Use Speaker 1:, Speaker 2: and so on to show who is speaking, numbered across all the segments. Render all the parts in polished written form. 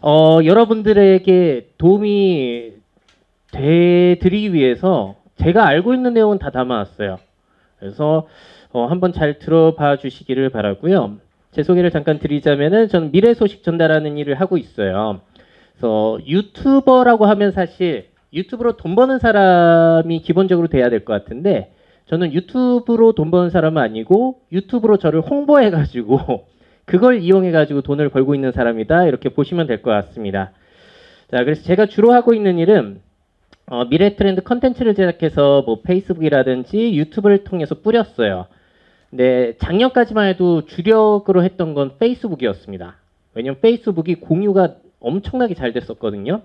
Speaker 1: 여러분들에게 도움이 되드리기 위해서 제가 알고 있는 내용은 다 담아왔어요. 그래서 한번 잘 들어봐 주시기를 바라고요. 제 소개를 잠깐 드리자면은 저는 미래 소식 전달하는 일을 하고 있어요. 그래서 유튜버라고 하면 사실 유튜브로 돈 버는 사람이 기본적으로 돼야 될 것 같은데 저는 유튜브로 돈 버는 사람은 아니고 유튜브로 저를 홍보해가지고 그걸 이용해가지고 돈을 벌고 있는 사람이다. 이렇게 보시면 될 것 같습니다. 자, 그래서 제가 주로 하고 있는 일은 미래 트렌드 컨텐츠를 제작해서 뭐 페이스북이라든지 유튜브를 통해서 뿌렸어요. 근데 작년까지만 해도 주력으로 했던 건 페이스북이었습니다. 왜냐면 페이스북이 공유가 엄청나게 잘 됐었거든요.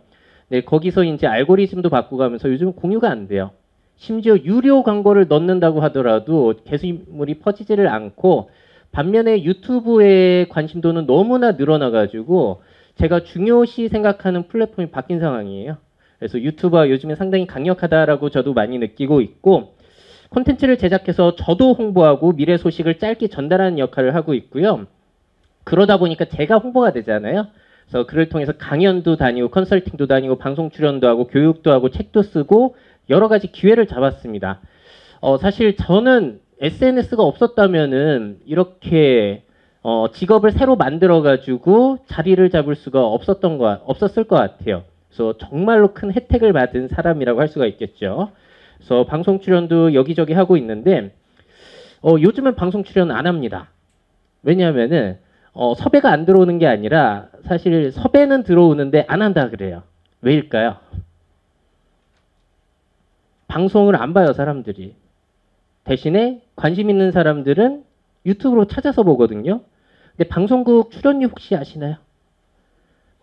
Speaker 1: 네, 거기서 이제 알고리즘도 바꾸가면서 요즘은 공유가 안 돼요. 심지어 유료 광고를 넣는다고 하더라도 게시물이 퍼지지를 않고 반면에 유튜브의 관심도는 너무나 늘어나가지고 제가 중요시 생각하는 플랫폼이 바뀐 상황이에요. 그래서 유튜브가 요즘에 상당히 강력하다라고 저도 많이 느끼고 있고 콘텐츠를 제작해서 저도 홍보하고 미래 소식을 짧게 전달하는 역할을 하고 있고요. 그러다 보니까 제가 홍보가 되잖아요. 그래서 그를 통해서 강연도 다니고 컨설팅도 다니고 방송 출연도 하고 교육도 하고 책도 쓰고 여러 가지 기회를 잡았습니다. 사실 저는 SNS가 없었다면은 이렇게 직업을 새로 만들어 가지고 자리를 잡을 수가 없었을 것 같아요. 그래서 정말로 큰 혜택을 받은 사람이라고 할 수가 있겠죠. 그래서 방송 출연도 여기저기 하고 있는데 요즘은 방송 출연 안 합니다. 왜냐하면은 섭외가 안 들어오는 게 아니라 사실 섭외는 들어오는데 안 한다 그래요. 왜일까요? 방송을 안 봐요, 사람들이. 대신에 관심 있는 사람들은 유튜브로 찾아서 보거든요. 근데 방송국 출연료 혹시 아시나요?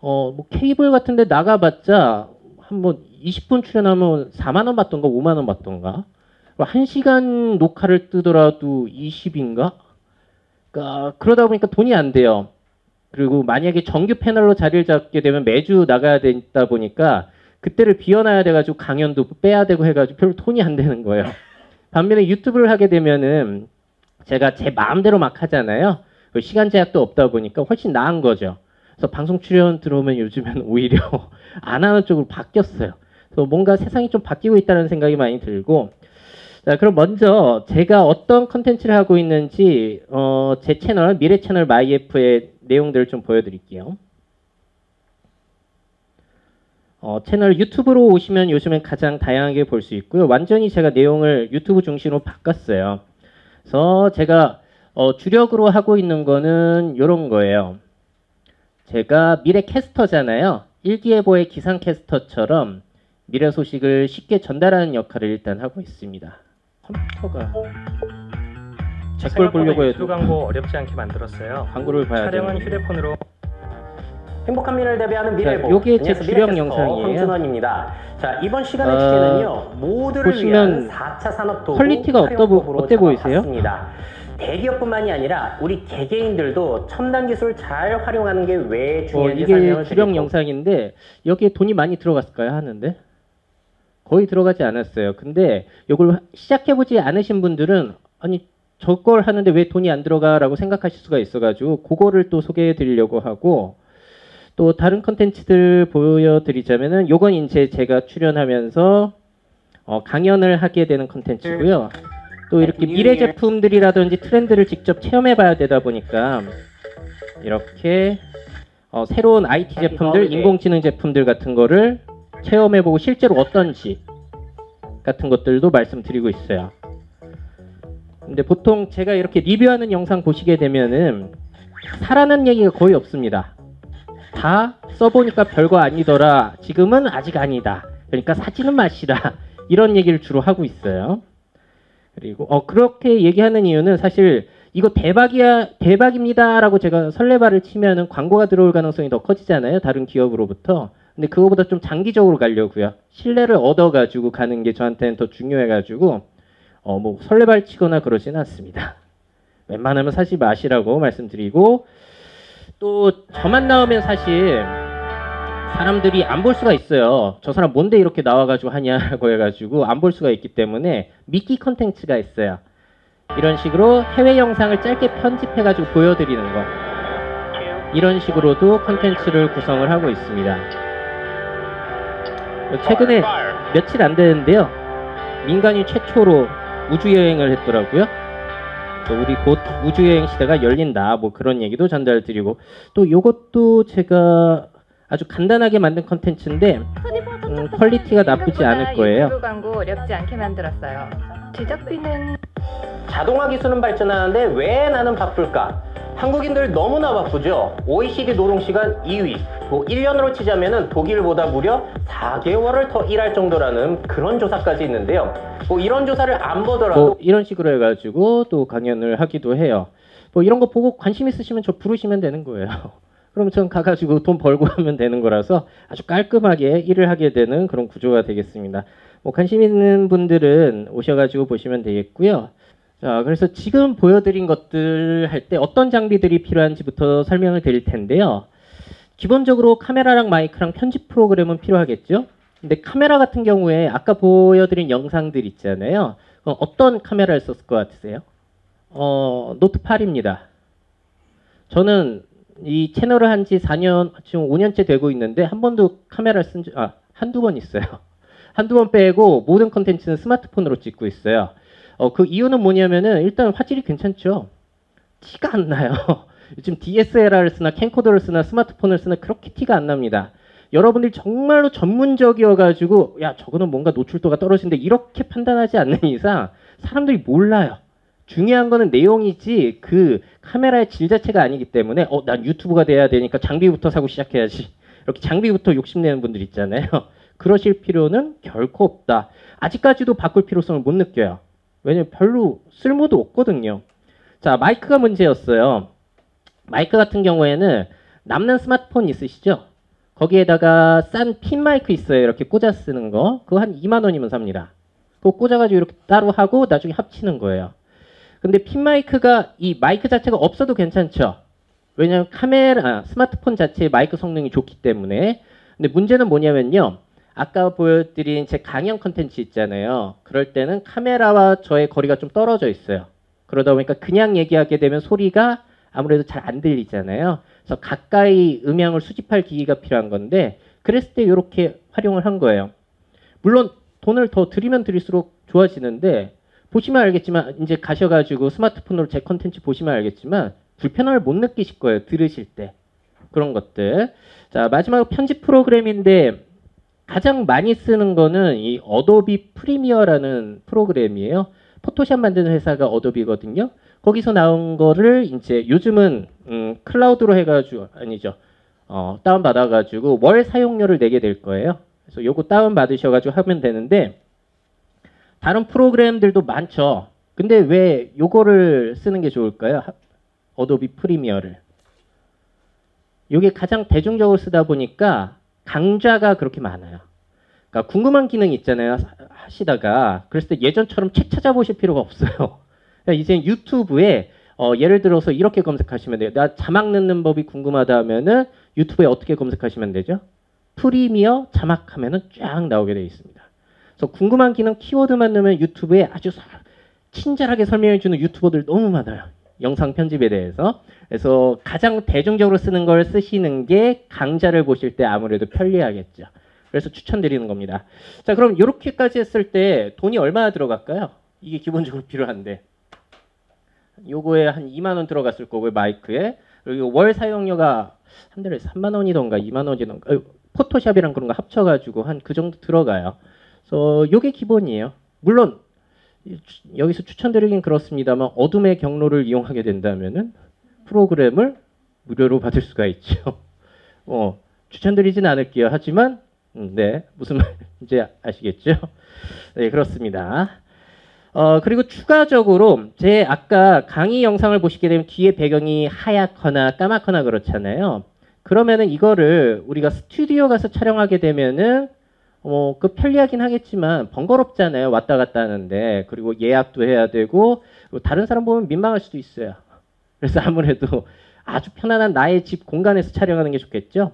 Speaker 1: 뭐 케이블 같은 데 나가봤자 한번 20분 출연하면 4만 원 받던가 5만 원 받던가 1시간 녹화를 뜨더라도 20인가? 그러다 보니까 돈이 안 돼요. 그리고 만약에 정규 패널로 자리를 잡게 되면 매주 나가야 되다 보니까 그때를 비워놔야 돼가지고 강연도 빼야 되고 해가지고 별로 돈이 안 되는 거예요. 반면에 유튜브를 하게 되면은 제가 제 마음대로 막 하잖아요. 시간 제약도 없다 보니까 훨씬 나은 거죠. 그래서 방송 출연 들어오면 요즘엔 오히려 안 하는 쪽으로 바뀌었어요. 그래서 뭔가 세상이 좀 바뀌고 있다는 생각이 많이 들고 자, 그럼 먼저 제가 어떤 컨텐츠를 하고 있는지 제 채널 미래 채널 마이애프의 내용들을 좀 보여드릴게요. 채널 유튜브로 오시면 요즘엔 가장 다양하게 볼 수 있고요. 완전히 제가 내용을 유튜브 중심으로 바꿨어요. 그래서 제가 주력으로 하고 있는 거는 이런 거예요. 제가 미래 캐스터잖아요. 일기예보의 기상 캐스터처럼 미래 소식을 쉽게 전달하는 역할을 일단 하고 있습니다. 컴퓨터가 제 걸 보려고 해도
Speaker 2: 유튜브 광고 어렵지 않게 만들었어요.
Speaker 1: 광고를 봐야 돼요.
Speaker 2: 촬영은 휴대폰으로.
Speaker 3: 행복한 미래를 대비하는 미래보.
Speaker 1: 요게 제 주력 영상이에요.
Speaker 3: 황준원입니다. 자, 이번 시간의 주제는요. 모두를 위한 4차 산업 도구
Speaker 1: 퀄리티가 어때 보이세요?
Speaker 3: 대기업뿐만이 아니라 우리 개개인들도 첨단 기술을 잘 활용하는 게 왜 중요한지
Speaker 1: 이게
Speaker 3: 설명을
Speaker 1: 주력
Speaker 3: 드리고.
Speaker 1: 영상인데 여기에 돈이 많이 들어갔을까요? 하는데 거의 들어가지 않았어요. 근데 이걸 시작해보지 않으신 분들은 아니 저걸 하는데 왜 돈이 안 들어가? 라고 생각하실 수가 있어가지고 그거를 또 소개해 드리려고 하고 또 다른 컨텐츠들 보여드리자면은 요건 이제 제가 출연하면서 강연을 하게 되는 컨텐츠고요. 또 이렇게 미래 제품들이라든지 트렌드를 직접 체험해 봐야 되다 보니까 이렇게 새로운 IT 제품들, 인공지능 제품들 같은 거를 체험해 보고 실제로 어떤지 같은 것들도 말씀드리고 있어요. 근데 보통 제가 이렇게 리뷰하는 영상 보시게 되면은 사라는 얘기가 거의 없습니다. 다 써보니까 별거 아니더라. 지금은 아직 아니다. 그러니까 사지는 마시라. 이런 얘기를 주로 하고 있어요. 그리고 그렇게 얘기하는 이유는 사실 이거 대박입니다 라고 제가 설레발을 치면은 광고가 들어올 가능성이 더 커지잖아요. 다른 기업으로부터. 근데 그거보다 좀 장기적으로 가려고요. 신뢰를 얻어가지고 가는 게 저한테는 더 중요해가지고 뭐 설레발 치거나 그러진 않습니다. 웬만하면 사지 마시라고 말씀드리고 또 저만 나오면 사실 사람들이 안 볼 수가 있어요. 저 사람 뭔데 이렇게 나와가지고 하냐고 해가지고 안 볼 수가 있기 때문에 미끼 컨텐츠가 있어요. 이런 식으로 해외 영상을 짧게 편집해가지고 보여드리는 거. 이런 식으로도 컨텐츠를 구성을 하고 있습니다. 최근에 며칠 안 되는데요. 민간인 최초로 우주여행을 했더라고요. 우리 곧 우주여행 시대가 열린다. 뭐 그런 얘기도 전달드리고 또 요것도 제가 아주 간단하게 만든 컨텐츠인데 퀄리티가 나쁘지 않을 거예요.
Speaker 4: 유튜브 광고 어렵지 않게 만들었어요. 제작비는
Speaker 3: 자동화 기술은 발전하는데 왜 나는 바쁠까? 한국인들 너무나 바쁘죠. OECD 노동시간 2위. 뭐 1년으로 치자면은 독일보다 무려 4개월을 더 일할 정도라는 그런 조사까지 있는데요. 뭐 이런 조사를 안 보더라도
Speaker 1: 뭐 이런 식으로 해가지고 또 강연을 하기도 해요. 뭐 이런 거 보고 관심 있으시면 저 부르시면 되는 거예요. 그럼 전 가가지고 돈 벌고 하면 되는 거라서 아주 깔끔하게 일을 하게 되는 그런 구조가 되겠습니다. 뭐 관심 있는 분들은 오셔가지고 보시면 되겠고요. 자, 그래서 지금 보여드린 것들 할 때 어떤 장비들이 필요한지부터 설명을 드릴 텐데요. 기본적으로 카메라랑 마이크랑 편집 프로그램은 필요하겠죠. 근데 카메라 같은 경우에 아까 보여드린 영상들 있잖아요. 어떤 카메라를 썼을 것 같으세요? 노트 8입니다. 저는 이 채널을 한 지 4년, 지금 5년째 되고 있는데 한 번도 카메라를 쓴 지, 한두 번 있어요. 한두 번 빼고 모든 컨텐츠는 스마트폰으로 찍고 있어요. 그 이유는 뭐냐면은 일단 화질이 괜찮죠. 티가 안 나요. 요즘 DSLR을 쓰나 캠코더를 쓰나 스마트폰을 쓰나 그렇게 티가 안 납니다. 여러분들이 정말로 전문적이어가지고 야 저거는 뭔가 노출도가 떨어지는데 이렇게 판단하지 않는 이상 사람들이 몰라요. 중요한 거는 내용이지 그 카메라의 질 자체가 아니기 때문에 난 유튜브가 돼야 되니까 장비부터 사고 시작해야지. 이렇게 장비부터 욕심내는 분들 있잖아요. 그러실 필요는 결코 없다. 아직까지도 바꿀 필요성을 못 느껴요. 왜냐면 별로 쓸모도 없거든요. 자, 마이크가 문제였어요. 마이크 같은 경우에는 남는 스마트폰 있으시죠? 거기에다가 싼 핀 마이크 있어요. 이렇게 꽂아 쓰는 거. 그거 한 2만 원이면 삽니다. 그거 꽂아가지고 이렇게 따로 하고 나중에 합치는 거예요. 근데 핀 마이크가 이 마이크 자체가 없어도 괜찮죠. 왜냐하면 스마트폰 자체의 마이크 성능이 좋기 때문에. 근데 문제는 뭐냐면요. 아까 보여드린 제 강연 컨텐츠 있잖아요. 그럴 때는 카메라와 저의 거리가 좀 떨어져 있어요. 그러다 보니까 그냥 얘기하게 되면 소리가 아무래도 잘 안 들리잖아요. 그래서 가까이 음향을 수집할 기기가 필요한 건데 그랬을 때 이렇게 활용을 한 거예요. 물론 돈을 더 들이면 들일수록 좋아지는데 보시면 알겠지만 이제 가셔가지고 스마트폰으로 제 컨텐츠 보시면 알겠지만 불편함을 못 느끼실 거예요. 들으실 때. 그런 것들. 자, 마지막으로 편집 프로그램인데 가장 많이 쓰는 거는 이 어도비 프리미어라는 프로그램이에요. 포토샵 만드는 회사가 어도비거든요. 거기서 나온 거를 이제 요즘은 클라우드로 해가지고 아니죠. 다운 받아가지고 월 사용료를 내게 될 거예요. 그래서 요거 다운 받으셔가지고 하면 되는데 다른 프로그램들도 많죠. 근데 왜 요거를 쓰는 게 좋을까요? 어도비 프리미어를. 요게 가장 대중적으로 쓰다 보니까 강좌가 그렇게 많아요. 그러니까 궁금한 기능 있잖아요. 하시다가 그랬을 때 예전처럼 책 찾아보실 필요가 없어요. 그러니까 이제 유튜브에 예를 들어서 이렇게 검색하시면 돼요. 나 자막 넣는 법이 궁금하다 하면은 유튜브에 어떻게 검색하시면 되죠? 프리미어 자막하면은 쫙 나오게 되어 있습니다. 그래서 궁금한 기능 키워드만 넣으면 유튜브에 아주 친절하게 설명해주는 유튜버들 너무 많아요. 영상 편집에 대해서. 그래서 가장 대중적으로 쓰는 걸 쓰시는 게 강좌를 보실 때 아무래도 편리하겠죠. 그래서 추천드리는 겁니다. 자, 그럼 이렇게까지 했을 때 돈이 얼마나 들어갈까요? 이게 기본적으로 필요한데. 요거에 한 2만 원 들어갔을 거고요, 마이크에. 그리고 월 사용료가 한 달에 3만 원이던가 2만 원이던가 포토샵이랑 그런 거 합쳐가지고 한 그 정도 들어가요. 그래서 요게 기본이에요. 물론 여기서 추천드리긴 그렇습니다만 어둠의 경로를 이용하게 된다면은 프로그램을 무료로 받을 수가 있죠. 추천드리진 않을게요. 하지만 네, 무슨 말인지 아시겠죠? 네, 그렇습니다. 그리고 추가적으로 제 아까 강의 영상을 보시게 되면 뒤에 배경이 하얗거나 까맣거나 그렇잖아요. 그러면은 이거를 우리가 스튜디오 가서 촬영하게 되면은 그 편리하긴 하겠지만 번거롭잖아요. 왔다 갔다 하는데. 그리고 예약도 해야 되고 다른 사람 보면 민망할 수도 있어요. 그래서 아무래도 아주 편안한 나의 집 공간에서 촬영하는 게 좋겠죠.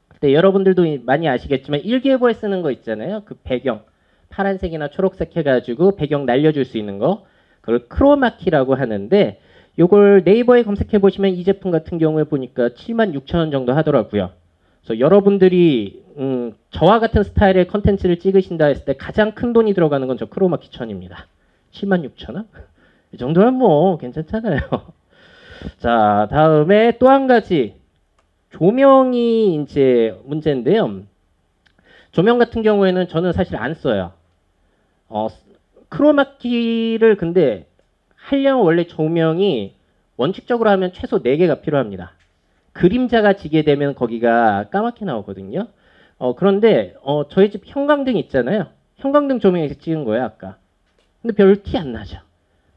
Speaker 1: 근데 여러분들도 많이 아시겠지만 일기예보에 쓰는 거 있잖아요. 그 배경 파란색이나 초록색 해가지고 배경 날려줄 수 있는 거. 그걸 크로마키라고 하는데 요걸 네이버에 검색해 보시면 이 제품 같은 경우에 보니까 76,000원 정도 하더라고요. 그래서 여러분들이 저와 같은 스타일의 컨텐츠를 찍으신다 했을 때 가장 큰 돈이 들어가는 건 저 크로마 키천입니다. 76,000원? 이 정도면 뭐 괜찮잖아요. 자, 다음에 또 한 가지 조명이 이제 문제인데요. 조명 같은 경우에는 저는 사실 안 써요. 크로마키를 근데 하려면 원래 조명이 원칙적으로 하면 최소 4개가 필요합니다. 그림자가 지게 되면 거기가 까맣게 나오거든요. 그런데 저희 집 형광등 있잖아요. 형광등 조명에서 찍은 거예요, 아까. 근데 별 티 안 나죠.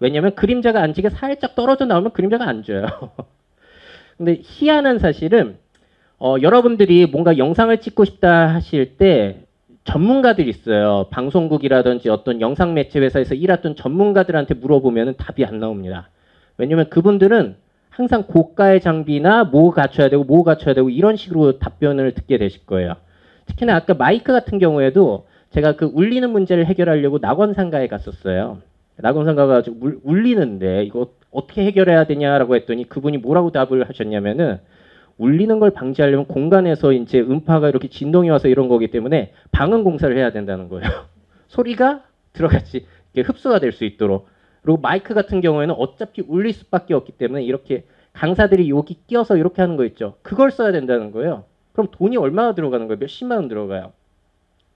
Speaker 1: 왜냐면 그림자가 안 지게 살짝 떨어져 나오면 그림자가 안 져요. 근데 희한한 사실은 여러분들이 뭔가 영상을 찍고 싶다 하실 때 전문가들이 있어요. 방송국이라든지 어떤 영상 매체 회사에서 일했던 전문가들한테 물어보면 답이 안 나옵니다. 왜냐면 그분들은 항상 고가의 장비나 뭐 갖춰야 되고 뭐 갖춰야 되고 이런 식으로 답변을 듣게 되실 거예요. 특히나 아까 마이크 같은 경우에도 제가 그 울리는 문제를 해결하려고 낙원상가에 갔었어요. 낙원상가 가지고 울리는데 이거 어떻게 해결해야 되냐라고 했더니 그분이 뭐라고 답을 하셨냐면은 울리는 걸 방지하려면 공간에서 이제 음파가 이렇게 진동이 와서 이런 거기 때문에 방음 공사를 해야 된다는 거예요. 소리가 들어같이 흡수가 될 수 있도록. 그리고 마이크 같은 경우에는 어차피 울릴 수밖에 없기 때문에 이렇게 강사들이 여기 끼워서 이렇게 하는 거 있죠. 그걸 써야 된다는 거예요. 그럼 돈이 얼마나 들어가는 거예요? 몇십만 원 들어가요.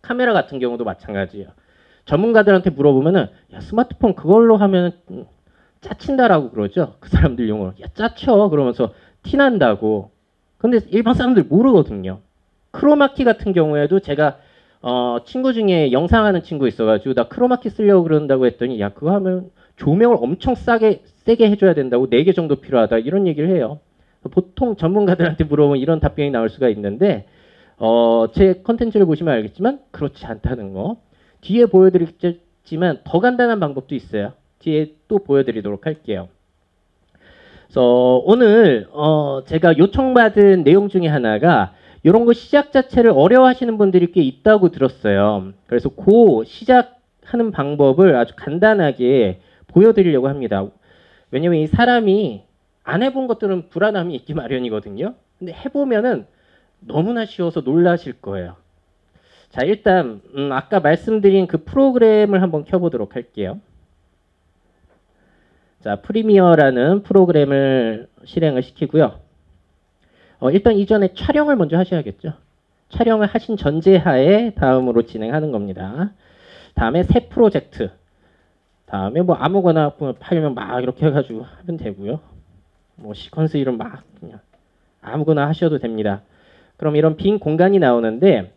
Speaker 1: 카메라 같은 경우도 마찬가지예요. 전문가들한테 물어보면은 야, 스마트폰 그걸로 하면 짜친다라고 그러죠. 그 사람들 용어로. 야, 짜쳐. 그러면서 티난다고. 근데 일반 사람들 모르거든요. 크로마키 같은 경우에도 제가 친구 중에 영상하는 친구 있어가지고 나 크로마키 쓰려고 그런다고 했더니 야 그거 하면 조명을 엄청 세게 해줘야 된다고 4개 정도 필요하다 이런 얘기를 해요. 보통 전문가들한테 물어보면 이런 답변이 나올 수가 있는데 제 컨텐츠를 보시면 알겠지만 그렇지 않다는 거. 뒤에 보여드리겠지만 더 간단한 방법도 있어요. 뒤에 또 보여드리도록 할게요. 그래서 오늘 제가 요청받은 내용 중에 하나가 이런 거 시작 자체를 어려워하시는 분들이 꽤 있다고 들었어요. 그래서 그 시작하는 방법을 아주 간단하게 보여드리려고 합니다. 왜냐면 이 사람이 안 해본 것들은 불안함이 있기 마련이거든요. 근데 해보면은 너무나 쉬워서 놀라실 거예요. 자, 일단 아까 말씀드린 그 프로그램을 한번 켜보도록 할게요. 자, 프리미어라는 프로그램을 실행을 시키고요. 일단 이전에 촬영을 먼저 하셔야겠죠. 촬영을 하신 전제하에 다음으로 진행하는 겁니다. 다음에 새 프로젝트. 다음에 뭐 아무거나 팔면 막 이렇게 해가지고 하면 되고요. 뭐 시퀀스 이름 막 그냥 아무거나 하셔도 됩니다. 그럼 이런 빈 공간이 나오는데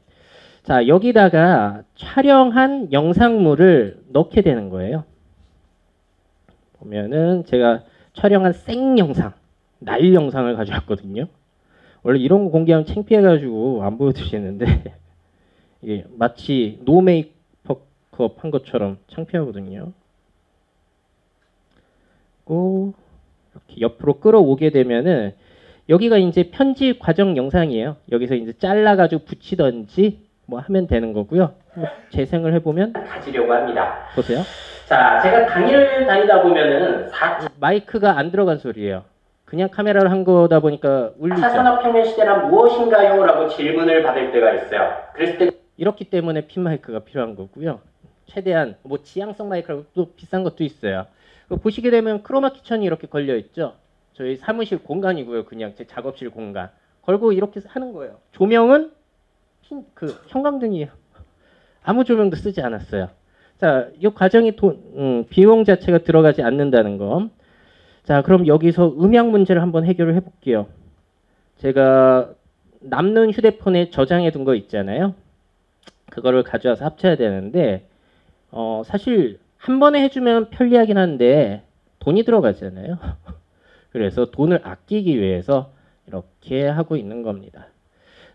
Speaker 1: 자, 여기다가 촬영한 영상물을 넣게 되는 거예요. 보면은 제가 촬영한 생 영상, 날 영상을 가져왔거든요. 원래 이런 거 공개하면 창피해가지고 안 보여드리는데 이게 마치 노 메이크업 한 것처럼 창피하거든요. 이렇게 옆으로 끌어오게 되면은 여기가 이제 편집 과정 영상이에요. 여기서 이제 잘라가지고 붙이던지 뭐 하면 되는 거고요. 재생을 해보면 가지려고 합니다. 보세요. 자, 제가 강의를 다니다 보면은 마이크가 안 들어간 소리예요. 그냥 카메라를 한 거다 보니까 울리죠. 4차 산업혁명 시대란 무엇인가요? 라고 질문을 받을 때가 있어요. 그랬을 때 이렇기 때문에 핀 마이크가 필요한 거고요. 최대한 뭐 지향성 마이크라고 또 비싼 것도 있어요. 보시게 되면 크로마 키천이 이렇게 걸려 있죠. 저희 사무실 공간이고요. 그냥 제 작업실 공간. 걸고 이렇게 하는 거예요. 조명은 형광등이에요. 아무 조명도 쓰지 않았어요. 자, 이 과정이 비용 자체가 들어가지 않는다는 거. 자, 그럼 여기서 음향 문제를 한번 해결을 해볼게요. 제가 남는 휴대폰에 저장해 둔 거 있잖아요. 그거를 가져와서 합쳐야 되는데 사실 한 번에 해주면 편리하긴 한데 돈이 들어가잖아요. 그래서 돈을 아끼기 위해서 이렇게 하고 있는 겁니다.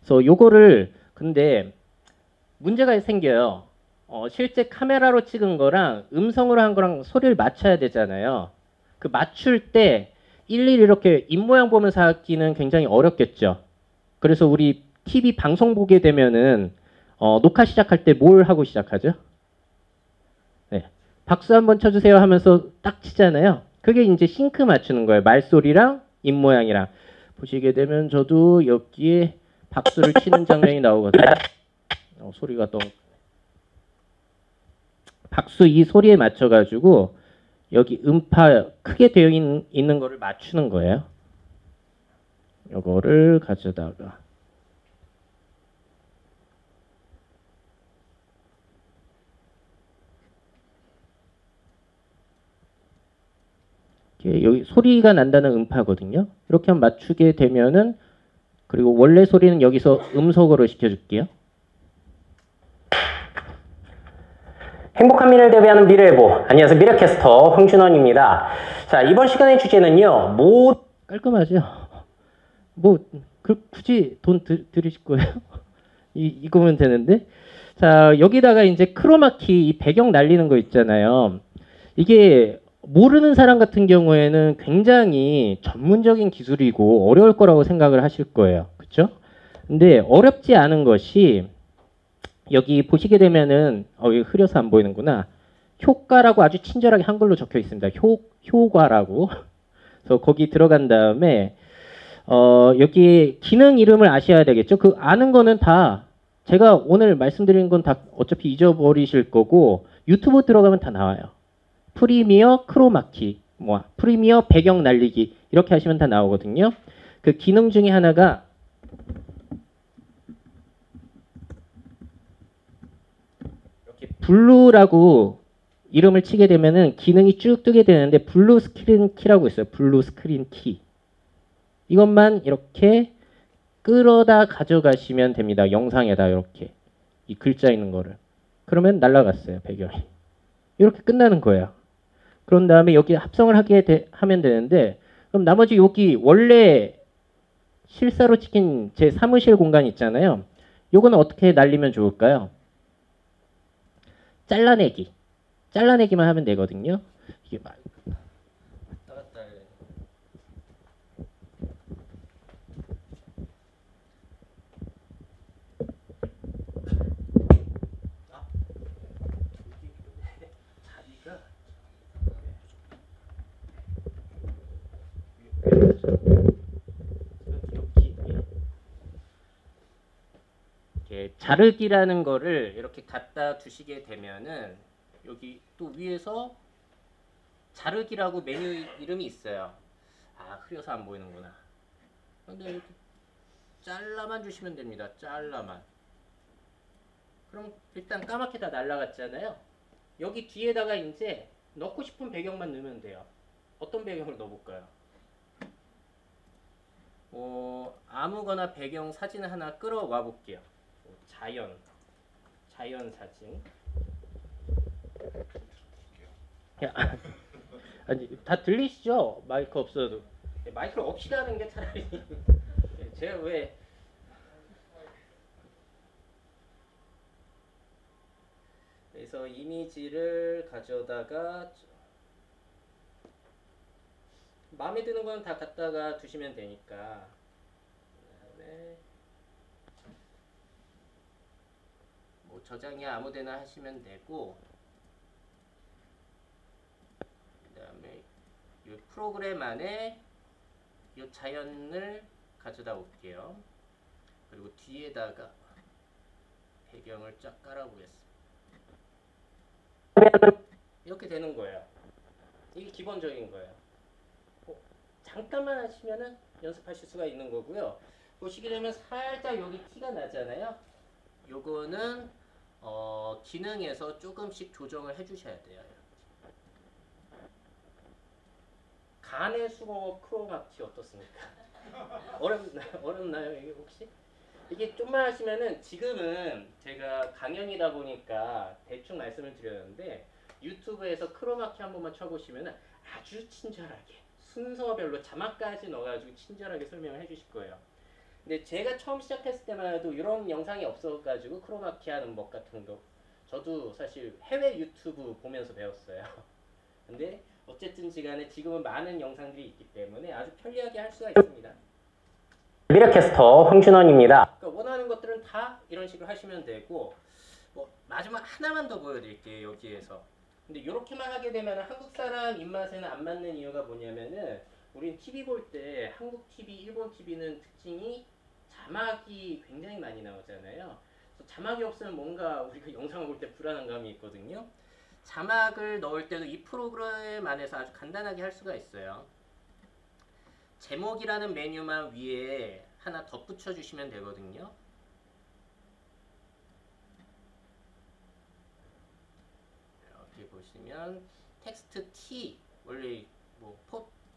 Speaker 1: 그래서 요거를 근데 문제가 생겨요. 실제 카메라로 찍은 거랑 음성으로 한 거랑 소리를 맞춰야 되잖아요. 그 맞출 때 일일이 이렇게 입모양 보면서 하기는 굉장히 어렵겠죠. 그래서 우리 TV 방송 보게 되면은 녹화 시작할 때 뭘 하고 시작하죠? 네. 박수 한번 쳐주세요 하면서 딱 치잖아요. 그게 이제 싱크 맞추는 거예요. 말소리랑 입 모양이랑. 보시게 되면 저도 여기에 박수를 치는 장면이 나오거든요. 소리가 너무 박수 이 소리에 맞춰가지고 여기 음파 크게 되어 있는 거를 맞추는 거예요. 요거를 가져다가 여기 소리가 난다는 음파거든요. 이렇게 한번 맞추게 되면은 그리고 원래 소리는 여기서 음속으로 시켜줄게요.
Speaker 3: 행복한 미래를 대비하는 미래예보. 안녕하세요. 미래캐스터 황준원입니다. 자, 이번 시간의 주제는요.
Speaker 1: 깔끔하죠? 뭐 굳이 돈 들이실 거예요? 이거면 되는데. 자, 여기다가 이제 크로마키 이 배경 날리는 거 있잖아요. 이게 모르는 사람 같은 경우에는 굉장히 전문적인 기술이고 어려울 거라고 생각을 하실 거예요. 그렇죠? 근데 어렵지 않은 것이 여기 보시게 되면은 여기 흐려서 안 보이는구나. 효과라고 아주 친절하게 한글로 적혀 있습니다. 효과라고. 그래서 거기 들어간 다음에 여기 기능 이름을 아셔야 되겠죠. 그 아는 거는 다 제가 오늘 말씀드린 건 다 어차피 잊어버리실 거고 유튜브 들어가면 다 나와요. 프리미어 크로마키, 프리미어 배경 날리기 이렇게 하시면 다 나오거든요. 그 기능 중에 하나가 이렇게 블루라고 이름을 치게 되면은 기능이 쭉 뜨게 되는데 블루 스크린 키라고 있어요. 블루 스크린 키. 이것만 이렇게 끌어다 가져가시면 됩니다. 영상에다 이렇게 이 글자 있는 거를. 그러면 날라갔어요. 배경이. 이렇게 끝나는 거예요. 그런 다음에 여기 합성을 하면 되는데 그럼 나머지 여기 원래 실사로 찍힌 제 사무실 공간 있잖아요. 요거는 어떻게 날리면 좋을까요? 잘라내기만 하면 되거든요. 이게 막 자르기라는 거를 이렇게 갖다 두시게 되면은 여기 또 위에서 자르기라고 메뉴 이름이 있어요. 흐려서 안 보이는구나. 근데 이렇게 잘라만 주시면 됩니다. 잘라만. 그럼 일단 까맣게 다 날라갔잖아요. 여기 뒤에다가 이제 넣고 싶은 배경만 넣으면 돼요. 어떤 배경을 넣어볼까요? 아무거나 배경 사진 하나 끌어와 볼게요. 자연 사진. 아니 다 들리시죠? 마이크 없어도. 마이크를 없이 하는 게 차라리 제가 왜 그래서 이미지를 가져다가 마음에 드는 건 다 갖다가 두시면 되니까. 그다음에 저장이 아무데나 하시면 되고, 그다음에 이 프로그램 안에 이 자연을 가져다 올게요. 그리고 뒤에다가 배경을 쫙 깔아보겠습니다. 이렇게 되는 거예요. 이게 기본적인 거예요. 잠깐만 하시면은 연습하실 수가 있는 거고요. 보시게 되면 살짝 여기 티가 나잖아요. 요거는 기능에서 조금씩 조정을 해주셔야 돼요. 간의 수공업 크로마키 어떻습니까? 어렵나요 이게 혹시? 이게 좀만 하시면은 지금은 제가 강연이다 보니까 대충 말씀을 드렸는데 유튜브에서 크로마키 한 번만 쳐보시면은 아주 친절하게 순서별로 자막까지 넣어가지고 친절하게 설명을 해주실 거예요. 근데 제가 처음 시작했을 때만 해도 이런 영상이 없어가지고 크로마키 하는 법 같은 거 저도 사실 해외 유튜브 보면서 배웠어요. 근데 어쨌든지 간에 지금은 많은 영상들이 있기 때문에 아주 편리하게 할 수가 있습니다.
Speaker 3: 미래캐스터 황준원입니다.
Speaker 1: 그러니까 원하는 것들은 다 이런 식으로 하시면 되고, 마지막 하나만 더 보여드릴게요. 여기에서
Speaker 3: 근데 이렇게만 하게 되면 한국 사람 입맛에는 안 맞는 이유가 뭐냐면은 우린 TV 볼 때 한국 TV, 일본 TV는 특징이 자막이 굉장히 많이 나오잖아요. 그래서 자막이 없으면 뭔가 우리가 영상을 볼 때 불안한 감이 있거든요. 자막을 넣을 때도 이 프로그램 안에서 아주 간단하게 할 수가 있어요. 제목이라는 메뉴만 위에 하나 덧붙여 주시면 되거든요. 이렇게 보시면 텍스트 T, 원래 뭐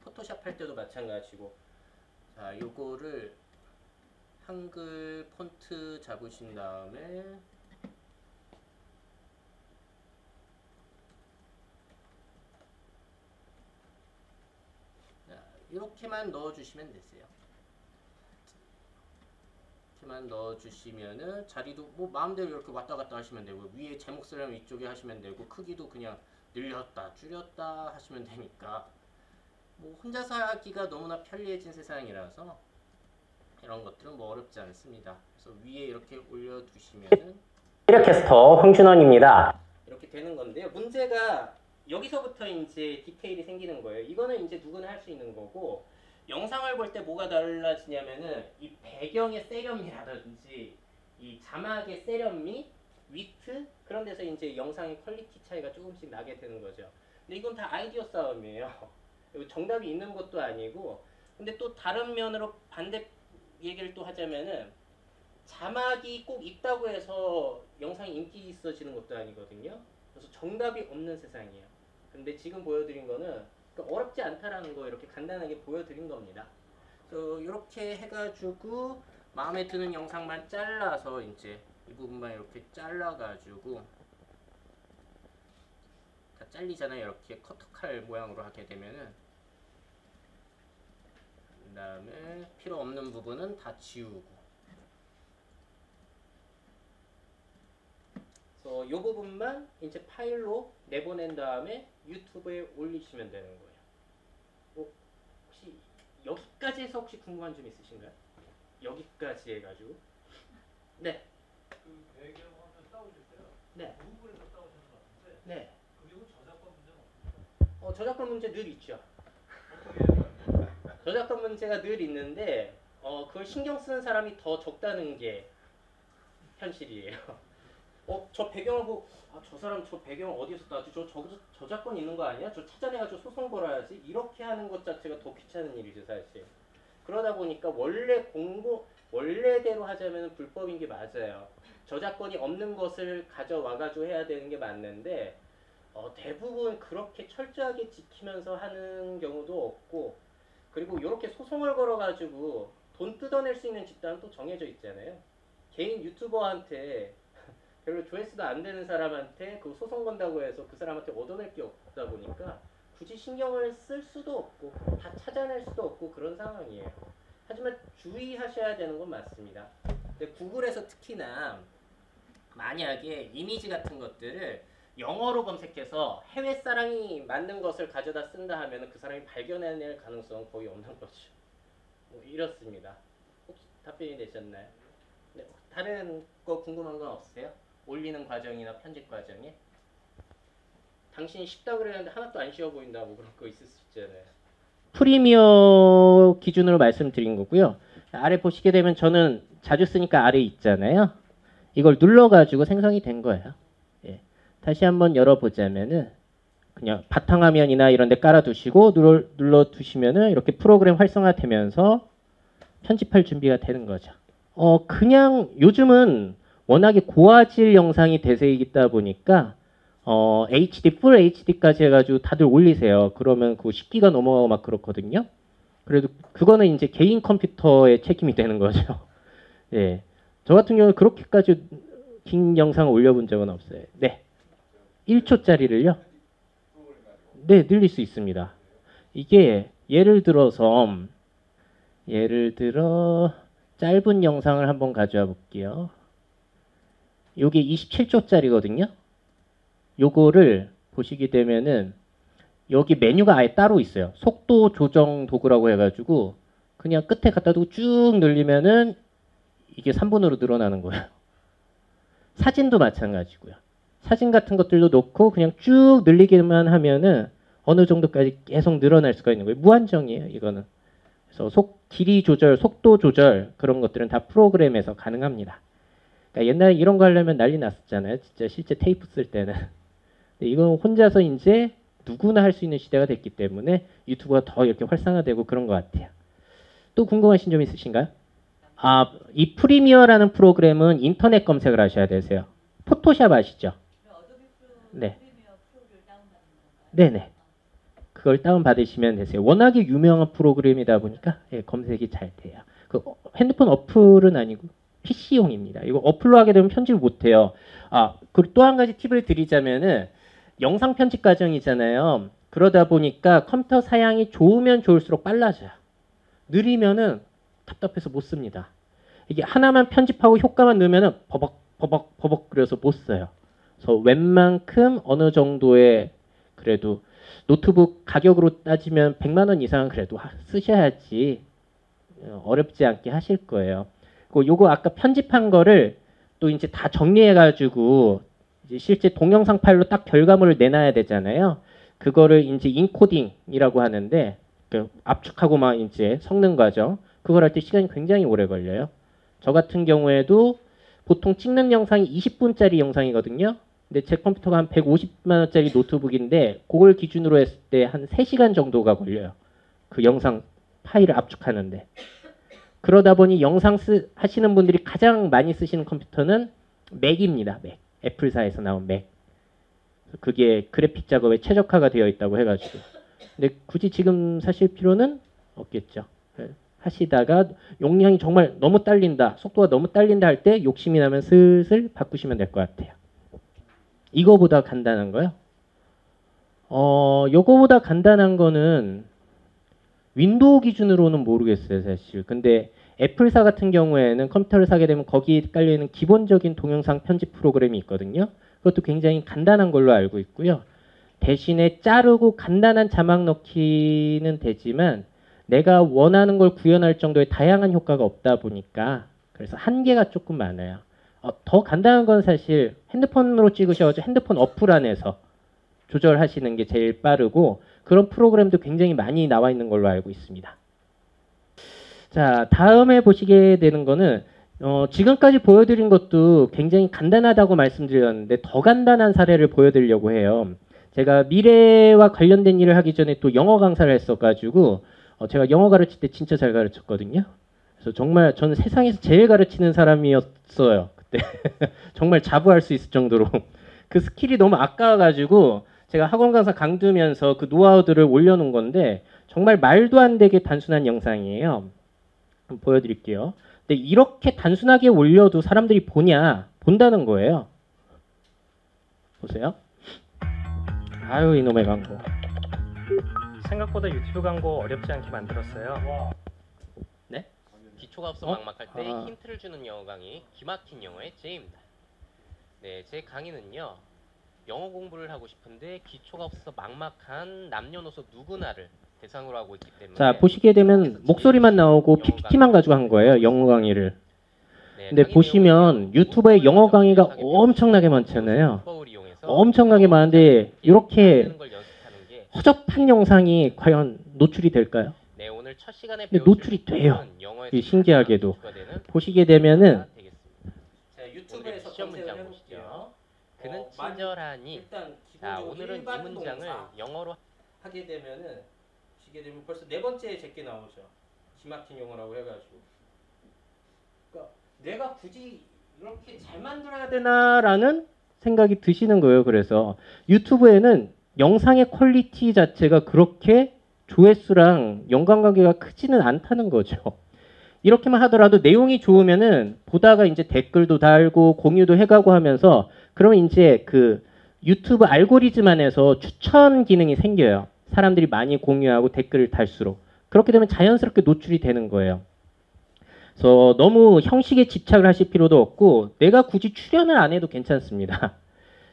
Speaker 3: 포토샵 할 때도 마찬가지고, 자 요거를 한글 폰트 잡으신 다음에 이렇게만 넣어주시면 되세요. 이렇게만 넣어주시면은 자리도 뭐 마음대로 이렇게 왔다 갔다 하시면 되고, 위에 제목 쓰려면 위쪽에 하시면 되고, 크기도 그냥 늘렸다 줄였다 하시면 되니까 뭐 혼자서 하기가 너무나 편리해진 세상이라서 이런 것들은 뭐 어렵지 않습니다. 그래서 위에 이렇게 올려두시면은 캐스터 황준원입니다. 이렇게 되는 건데요. 문제가 여기서부터 이제 디테일이 생기는 거예요. 이거는 이제 누구나 할 수 있는 거고, 영상을 볼 때 뭐가 달라지냐면은 이 배경의 세련미라든지 이 자막의 세련미, 위트, 그런 데서 이제 영상의 퀄리티 차이가 조금씩 나게 되는 거죠. 근데 이건 다 아이디어 싸움이에요. 정답이 있는 것도 아니고. 근데 또 다른 면으로 반대 얘기를 또 하자면은 자막이 꼭 있다고 해서 영상이 인기 있어지는 것도 아니거든요. 그래서 정답이 없는 세상이에요. 근데 지금 보여드린 거는 어렵지 않다라는 거 이렇게 간단하게 보여드린 겁니다. 그래서 이렇게 해가지고 마음에 드는 영상만 잘라서 이제 이 부분만 이렇게 잘라가지고 다 잘리잖아요. 이렇게 커터칼 모양으로 하게 되면은, 그 다음에 필요 없는 부분은 다 지우고, 그래서 이 부분만 이제 파일로 내보낸 다음에 유튜브에 올리시면 되는 거예요. 혹시 여기까지 해서 혹시 궁금한 점 있으신가요? 여기까지 해가지고. 네.
Speaker 5: 그 배경화면 싸우셨어요?
Speaker 3: 네.
Speaker 5: 구글에서 싸우시는 것 같은데.
Speaker 3: 네.
Speaker 5: 그리고 저작권 문제는 없습니까?
Speaker 3: 저작권 문제 늘 있죠.
Speaker 5: 어떻게 해요?
Speaker 3: 저작권 문제가 늘 있는데 그걸 신경 쓰는 사람이 더 적다는 게 현실이에요. 저 배경을 보고 저 사람 저 배경 어디서 따지? 저작권 있는 거 아니야? 저 찾아내가지고 소송 걸어야지. 이렇게 하는 것 자체가 더 귀찮은 일이죠, 사실. 그러다 보니까 원래대로 하자면 불법인 게 맞아요. 저작권이 없는 것을 가져와가지고 해야 되는 게 맞는데 대부분 그렇게 철저하게 지키면서 하는 경우도 없고, 그리고 이렇게 소송을 걸어가지고 돈 뜯어낼 수 있는 집단은 또 정해져 있잖아요. 개인 유튜버한테 별로 조회수도 안 되는 사람한테 그 소송 건다고 해서 그 사람한테 얻어낼 게 없다 보니까 굳이 신경을 쓸 수도 없고 다 찾아낼 수도 없고 그런 상황이에요. 하지만 주의하셔야 되는 건 맞습니다. 근데 구글에서 특히나 만약에 이미지 같은 것들을 영어로 검색해서 해외 사람이 만든 것을 가져다 쓴다 하면 그 사람이 발견해낼 가능성은 거의 없는 거죠. 이렇습니다. 혹시 답변이 되셨나요? 네, 다른 거 궁금한 건 없으세요? 올리는 과정이나 편집 과정에? 당신이 쉽다 그랬는데 하나도 안 쉬워 보인다고 그런 거 있을 수 있잖아요.
Speaker 1: 프리미어 기준으로 말씀드린 거고요. 아래 보시게 되면 저는 자주 쓰니까 아래 있잖아요. 이걸 눌러가지고 생성이 된 거예요. 예. 다시 한번 열어보자면은 그냥 바탕화면이나 이런 데 깔아두시고 눌러두시면은 이렇게 프로그램 활성화되면서 편집할 준비가 되는 거죠. 그냥 요즘은 워낙에 고화질 영상이 대세이다 보니까 HD, 풀 HD까지 해가지고 다들 올리세요. 그러면 그 10기가 넘어가고 막 그렇거든요. 그래도 그거는 이제 개인 컴퓨터의 책임이 되는 거죠. 예. 저 같은 경우는 그렇게까지 긴 영상을 올려본 적은 없어요. 네. 1초짜리를요? 네, 늘릴 수 있습니다. 이게 예를 들어 짧은 영상을 한번 가져와 볼게요. 요게 27초짜리거든요. 요거를 보시게 되면은 여기 메뉴가 아예 따로 있어요. 속도 조정 도구라고 해가지고 그냥 끝에 갖다 두고 쭉 늘리면은 이게 3분으로 늘어나는 거예요. 사진도 마찬가지고요. 사진 같은 것들도 놓고 그냥 쭉 늘리기만 하면은 어느 정도까지 계속 늘어날 수가 있는 거예요. 무한정이에요, 이거는. 그래서 길이 조절, 속도 조절 그런 것들은 다 프로그램에서 가능합니다. 그러니까 옛날에 이런 거 하려면 난리 났었잖아요. 진짜 실제 테이프 쓸 때는. 근데 이건 혼자서 이제 누구나 할 수 있는 시대가 됐기 때문에 유튜브가 더 이렇게 활성화되고 그런 것 같아요. 또 궁금하신 점 있으신가요? 이 프리미어라는 프로그램은 인터넷 검색을 하셔야 되세요. 포토샵 아시죠? 네. 네네. 그걸 다운받으시면 되세요. 워낙에 유명한 프로그램이다 보니까 검색이 잘 돼요. 그 핸드폰 어플은 아니고 PC용입니다. 이거 어플로 하게 되면 편집을 못해요. 그리고 또 한 가지 팁을 드리자면은 영상 편집 과정이잖아요. 그러다 보니까 컴퓨터 사양이 좋으면 좋을수록 빨라져요. 느리면은 답답해서 못 씁니다. 이게 하나만 편집하고 효과만 넣으면은 버벅 그래서 못 써요. 그래서 웬만큼 어느 정도의 그래도 노트북 가격으로 따지면 100만 원 이상은 그래도 쓰셔야지 어렵지 않게 하실 거예요. 그리고 요거 아까 편집한 거를 또 이제 다 정리해 가지고 이제 실제 동영상 파일로 딱 결과물을 내놔야 되잖아요. 그거를 이제 인코딩이라고 하는데 그 압축하고 막 이제 섞는 과정. 그걸 할 때 시간이 굉장히 오래 걸려요. 저 같은 경우에도 보통 찍는 영상이 20분짜리 영상이거든요. 근데 제 컴퓨터가 한 150만 원짜리 노트북인데 그걸 기준으로 했을 때 한 3시간 정도가 걸려요. 그 영상 파일을 압축하는데. 그러다 보니 영상 하시는 분들이 가장 많이 쓰시는 컴퓨터는 맥입니다. 맥. 애플사에서 나온 맥. 그게 그래픽 작업에 최적화가 되어 있다고 해가지고. 근데 굳이 지금 사실 필요는 없겠죠. 하시다가 용량이 정말 너무 딸린다, 속도가 너무 딸린다 할 때 욕심이 나면 슬슬 바꾸시면 될 것 같아요. 이거보다 간단한 거요? 요거보다 간단한 거는 윈도우 기준으로는 모르겠어요, 사실. 근데 애플사 같은 경우에는 컴퓨터를 사게 되면 거기에 깔려있는 기본적인 동영상 편집 프로그램이 있거든요. 그것도 굉장히 간단한 걸로 알고 있고요. 대신에 자르고 간단한 자막 넣기는 되지만 내가 원하는 걸 구현할 정도의 다양한 효과가 없다 보니까 그래서 한계가 조금 많아요. 더 간단한 건 사실 핸드폰으로 찍으셔가지고 핸드폰 어플 안에서 조절하시는 게 제일 빠르고 그런 프로그램도 굉장히 많이 나와 있는 걸로 알고 있습니다. 자, 다음에 보시게 되는 거는 지금까지 보여드린 것도 굉장히 간단하다고 말씀드렸는데 더 간단한 사례를 보여드리려고 해요. 제가 미래와 관련된 일을 하기 전에 또 영어 강사를 했어가지고 제가 영어 가르칠 때 진짜 잘 가르쳤거든요. 그래서 정말 저는 세상에서 제일 가르치는 사람이었어요. 그때 정말 자부할 수 있을 정도로 그 스킬이 너무 아까워가지고 제가 학원 강사 강두면서 그 노하우들을 올려놓은 건데 정말 말도 안 되게 단순한 영상이에요. 한번 보여드릴게요. 근데 이렇게 단순하게 올려도 사람들이 본다는 거예요. 보세요. 아유 이놈의 광고.
Speaker 2: 생각보다 유튜브 광고 어렵지 않게 만들었어요.
Speaker 3: 네? 기초가 없어 막막할 때 힌트를 주는 영어 강의 기막힌 영어의 제입니다. 네, 제 강의는요. 영어 공부를 하고 싶은데 기초가 없어서 막막한 남녀노소 누구나를 대상으로 하고 있기 때문에
Speaker 1: 자 보시게 되면 목소리만 나오고 PPT만 가지고 한 거예요. 영어 강의를. 근데 보시면 유튜브에 영어 강의가 엄청나게 많잖아요. 엄청나게 많은데 이렇게 허접한 영상이 과연 노출이 될까요?
Speaker 3: 네, 오늘 첫 시간에
Speaker 1: 근데 노출이 돼요. 신기하게도 보시게 되면은
Speaker 3: 유튜브에서 시험 문장 보시죠. 그는 친절하니. 자, 오늘은 이 문장을 영어로 하게 되면은 보시게 되면 벌써 네 번째 제게 나오죠. 기막힌 영어라고 해가지고. 그러니까 내가 굳이 이렇게 잘 만들어야 되나라는 생각이 드시는 거예요. 그래서 유튜브에는 영상의 퀄리티 자체가 그렇게 조회수랑 연관관계가 크지는 않다는 거죠. 이렇게만 하더라도 내용이 좋으면은 보다가 이제 댓글도 달고 공유도 해가고 하면서 그러면 이제 그 유튜브 알고리즘 안에서 추천 기능이 생겨요. 사람들이 많이 공유하고 댓글을 달수록. 그렇게 되면 자연스럽게 노출이 되는 거예요. 그래서 너무 형식에 집착을 하실 필요도 없고 내가 굳이 출연을 안 해도 괜찮습니다.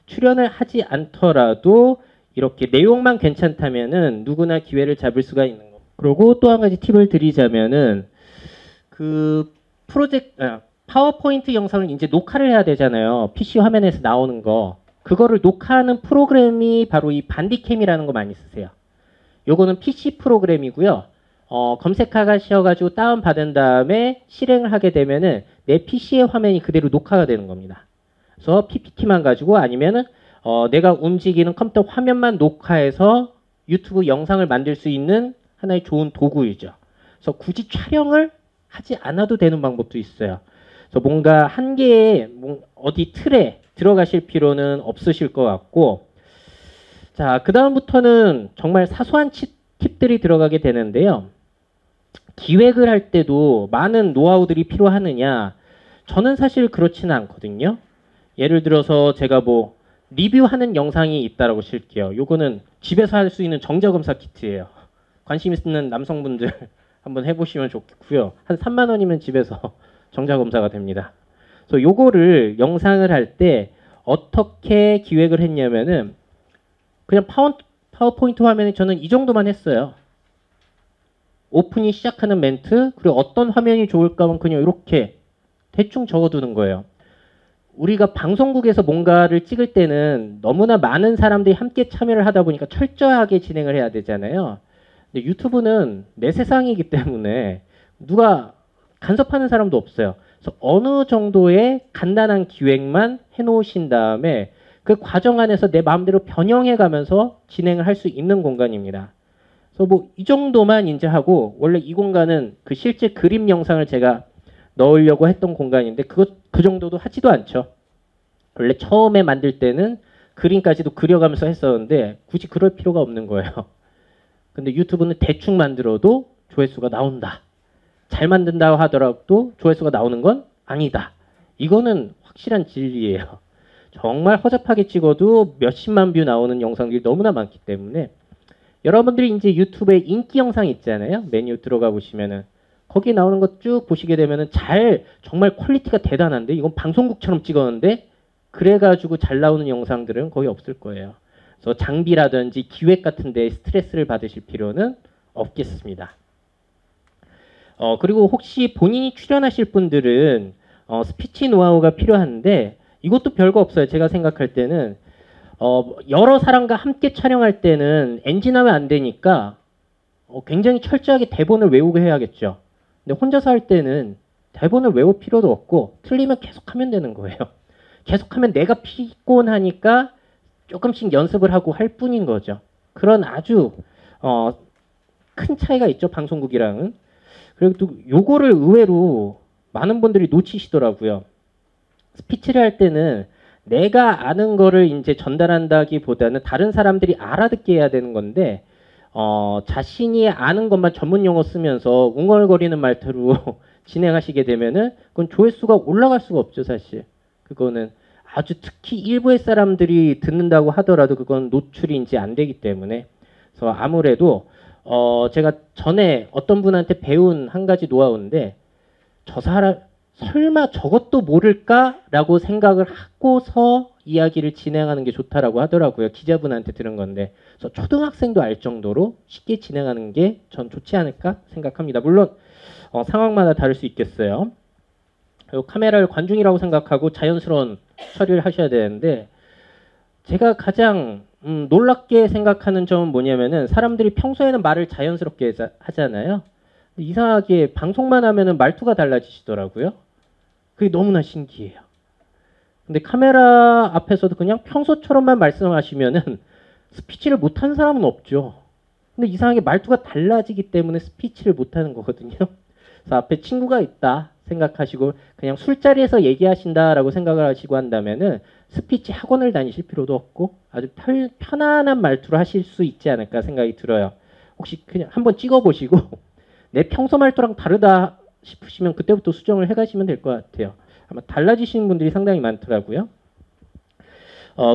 Speaker 3: 출연을 하지 않더라도 이렇게 내용만 괜찮다면은 누구나 기회를 잡을 수가 있는 거. 그리고 또 한 가지 팁을 드리자면은 그 파워포인트 영상을 이제 녹화를 해야 되잖아요. PC 화면에서 나오는 거.
Speaker 1: 그거를 녹화하는 프로그램이 바로 이 반디캠이라는 거 많이 쓰세요. 요거는 PC 프로그램이고요. 검색하셔가지고 다운받은 다음에 실행을 하게 되면은 내 PC의 화면이 그대로 녹화가 되는 겁니다. 그래서 PPT만 가지고 아니면은 내가 움직이는 컴퓨터 화면만 녹화해서 유튜브 영상을 만들 수 있는 하나의 좋은 도구이죠. 그래서 굳이 촬영을 하지 않아도 되는 방법도 있어요. 그래서 뭔가 한 개의 어디 틀에 들어가실 필요는 없으실 것 같고, 자, 그 다음부터는 정말 사소한 팁들이 들어가게 되는데요. 기획을 할 때도 많은 노하우들이 필요하느냐? 저는 사실 그렇지는 않거든요. 예를 들어서 제가 뭐 리뷰하는 영상이 있다라고 칠게요. 요거는 집에서 할 수 있는 정자검사 키트예요. 관심 있는 남성분들 한번 해보시면 좋겠고요. 한 3만 원이면 집에서 정자검사가 됩니다. 그래서 요거를 영상을 할 때 어떻게 기획을 했냐면은 그냥 파워포인트 화면에 저는 이 정도만 했어요. 오픈이 시작하는 멘트, 그리고 어떤 화면이 좋을까만 그냥 이렇게 대충 적어두는 거예요. 우리가 방송국에서 뭔가를 찍을 때는 너무나 많은 사람들이 함께 참여를 하다 보니까 철저하게 진행을 해야 되잖아요. 근데 유튜브는 내 세상이기 때문에 누가 간섭하는 사람도 없어요. 그래서 어느 정도의 간단한 기획만 해놓으신 다음에 그 과정 안에서 내 마음대로 변형해 가면서 진행을 할 수 있는 공간입니다. 그래서 뭐 이 정도만 이제 하고, 원래 이 공간은 그 실제 그림 영상을 제가 넣으려고 했던 공간인데 그 정도도 하지도 않죠. 원래 처음에 만들 때는 그림까지도 그려가면서 했었는데 굳이 그럴 필요가 없는 거예요. 근데 유튜브는 대충 만들어도 조회수가 나온다. 잘 만든다고 하더라도 조회수가 나오는 건 아니다. 이거는 확실한 진리예요. 정말 허접하게 찍어도 몇십만 뷰 나오는 영상들이 너무나 많기 때문에, 여러분들이 이제 유튜브에 인기 영상 있잖아요. 메뉴 들어가 보시면은 거기 나오는 것 쭉 보시게 되면은 정말 퀄리티가 대단한데 이건 방송국처럼 찍었는데 그래가지고 잘 나오는 영상들은 거의 없을 거예요. 그래서 장비라든지 기획 같은 데 스트레스를 받으실 필요는 없겠습니다. 그리고 혹시 본인이 출연하실 분들은 스피치 노하우가 필요한데 이것도 별거 없어요. 제가 생각할 때는 여러 사람과 함께 촬영할 때는 엔진하면 안 되니까 굉장히 철저하게 대본을 외우고 해야겠죠. 근데 혼자서 할 때는 대본을 외울 필요도 없고 틀리면 계속 하면 되는 거예요. 계속하면 내가 피곤하니까 조금씩 연습을 하고 할 뿐인 거죠. 그런 아주 큰 차이가 있죠, 방송국이랑은. 그리고 또 요거를 의외로 많은 분들이 놓치시더라고요. 스피치를 할 때는 내가 아는 거를 이제 전달한다기보다는 다른 사람들이 알아듣게 해야 되는 건데, 자신이 아는 것만 전문 용어 쓰면서 웅얼거리는 말투로 진행하시게 되면은 그건 조회수가 올라갈 수가 없죠, 사실. 그거는 아주 특히 일부의 사람들이 듣는다고 하더라도 그건 노출이 이제 안 되기 때문에. 그래서 아무래도 제가 전에 어떤 분한테 배운 한 가지 노하우인데, 저 사람 설마 저것도 모를까라고 생각을 하고서 이야기를 진행하는 게 좋다라고 하더라고요. 기자분한테 들은 건데, 그래서 초등학생도 알 정도로 쉽게 진행하는 게 전 좋지 않을까 생각합니다. 물론 상황마다 다를 수 있겠어요. 그리고 카메라를 관중이라고 생각하고 자연스러운 처리를 하셔야 되는데, 제가 가장 놀랍게 생각하는 점은 뭐냐면은 사람들이 평소에는 말을 자연스럽게 하잖아요. 근데 이상하게 방송만 하면은 말투가 달라지시더라고요. 그게 너무나 신기해요. 근데 카메라 앞에서도 그냥 평소처럼만 말씀하시면은 스피치를 못하는 사람은 없죠. 근데 이상하게 말투가 달라지기 때문에 스피치를 못하는 거거든요. 그래서 앞에 친구가 있다 생각하시고 그냥 술자리에서 얘기하신다라고 생각을 하시고 한다면은 스피치 학원을 다니실 필요도 없고 아주 편안한 말투로 하실 수 있지 않을까 생각이 들어요. 혹시 그냥 한번 찍어보시고 내 평소 말투랑 다르다 싶으시면 그때부터 수정을 해가시면 될 것 같아요. 아마 달라지시는 분들이 상당히 많더라고요.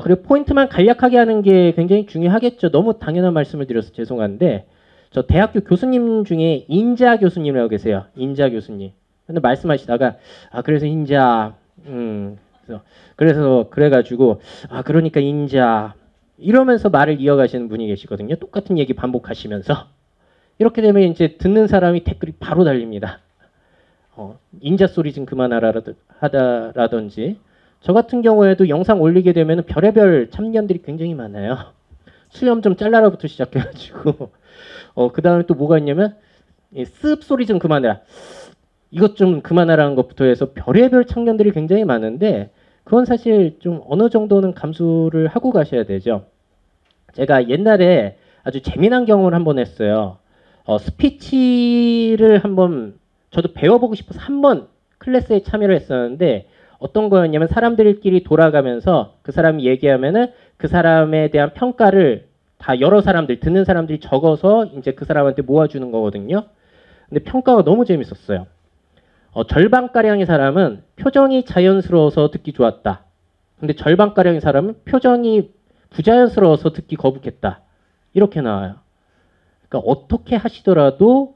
Speaker 1: 그리고 포인트만 간략하게 하는 게 굉장히 중요하겠죠. 너무 당연한 말씀을 드려서 죄송한데, 저 대학교 교수님 중에 인자 교수님이라고 계세요. 인자 교수님. 근데 말씀하시다가 그래서 인자 그래가지고 그러니까 인자 이러면서 말을 이어가시는 분이 계시거든요. 똑같은 얘기 반복하시면서. 이렇게 되면 이제 듣는 사람이 댓글이 바로 달립니다. 인자 소리 좀 그만하라라든지. 저 같은 경우에도 영상 올리게 되면 별의별 참견들이 굉장히 많아요. 수염 좀 잘라라부터 시작해가지고 그 다음에 또 뭐가 있냐면 습 소리 좀 그만해라, 이것 좀 그만하라는 것부터 해서 별의별 참견들이 굉장히 많은데 그건 사실 좀 어느 정도는 감수를 하고 가셔야 되죠. 제가 옛날에 아주 재미난 경험을 한번 했어요. 스피치를 한번 저도 배워보고 싶어서 한번 클래스에 참여를 했었는데 어떤 거였냐면 사람들끼리 돌아가면서 그 사람이 얘기하면은 그 사람에 대한 평가를 다 여러 사람들, 듣는 사람들이 적어서 이제 그 사람한테 모아주는 거거든요. 근데 평가가 너무 재밌었어요. 절반가량의 사람은 표정이 자연스러워서 듣기 좋았다. 근데 절반가량의 사람은 표정이 부자연스러워서 듣기 거북했다. 이렇게 나와요. 그러니까 어떻게 하시더라도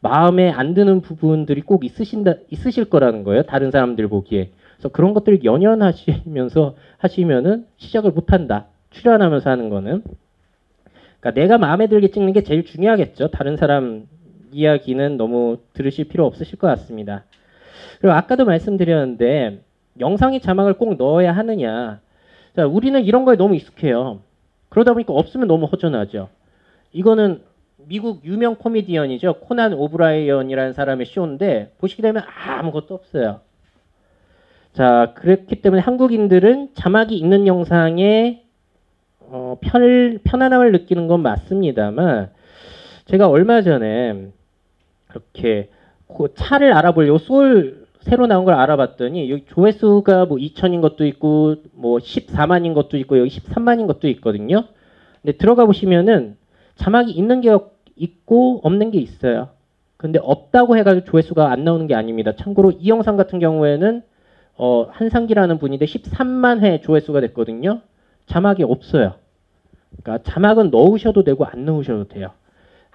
Speaker 1: 마음에 안 드는 부분들이 꼭 있으실 거라는 거예요. 다른 사람들 보기에. 그래서 그런 것들을 연연하시면서 하시면은 시작을 못한다. 출연하면서 하는 거는. 그러니까 내가 마음에 들게 찍는 게 제일 중요하겠죠. 다른 사람 이야기는 너무 들으실 필요 없으실 것 같습니다. 그리고 아까도 말씀드렸는데 영상의 자막을 꼭 넣어야 하느냐. 자, 우리는 이런 거에 너무 익숙해요. 그러다 보니까 없으면 너무 허전하죠. 이거는 미국 유명 코미디언이죠. 코난 오브라이언이라는 사람의 쇼인데 보시게 되면 아무것도 없어요. 자, 그렇기 때문에 한국인들은 자막이 있는 영상에 편안함을 느끼는 건 맞습니다만 제가 얼마 전에 그렇게 차를 알아보려고 소울 새로 나온 걸 알아봤더니 여기 조회수가 뭐 2,000인 것도 있고 뭐 14만인 것도 있고 여기 13만인 것도 있거든요. 근데 들어가 보시면은 자막이 있는 게 있고 없는 게 있어요. 근데 없다고 해가지고 조회수가 안 나오는 게 아닙니다. 참고로 이 영상 같은 경우에는 한상기라는 분인데 13만 회 조회수가 됐거든요. 자막이 없어요. 그러니까 자막은 넣으셔도 되고 안 넣으셔도 돼요.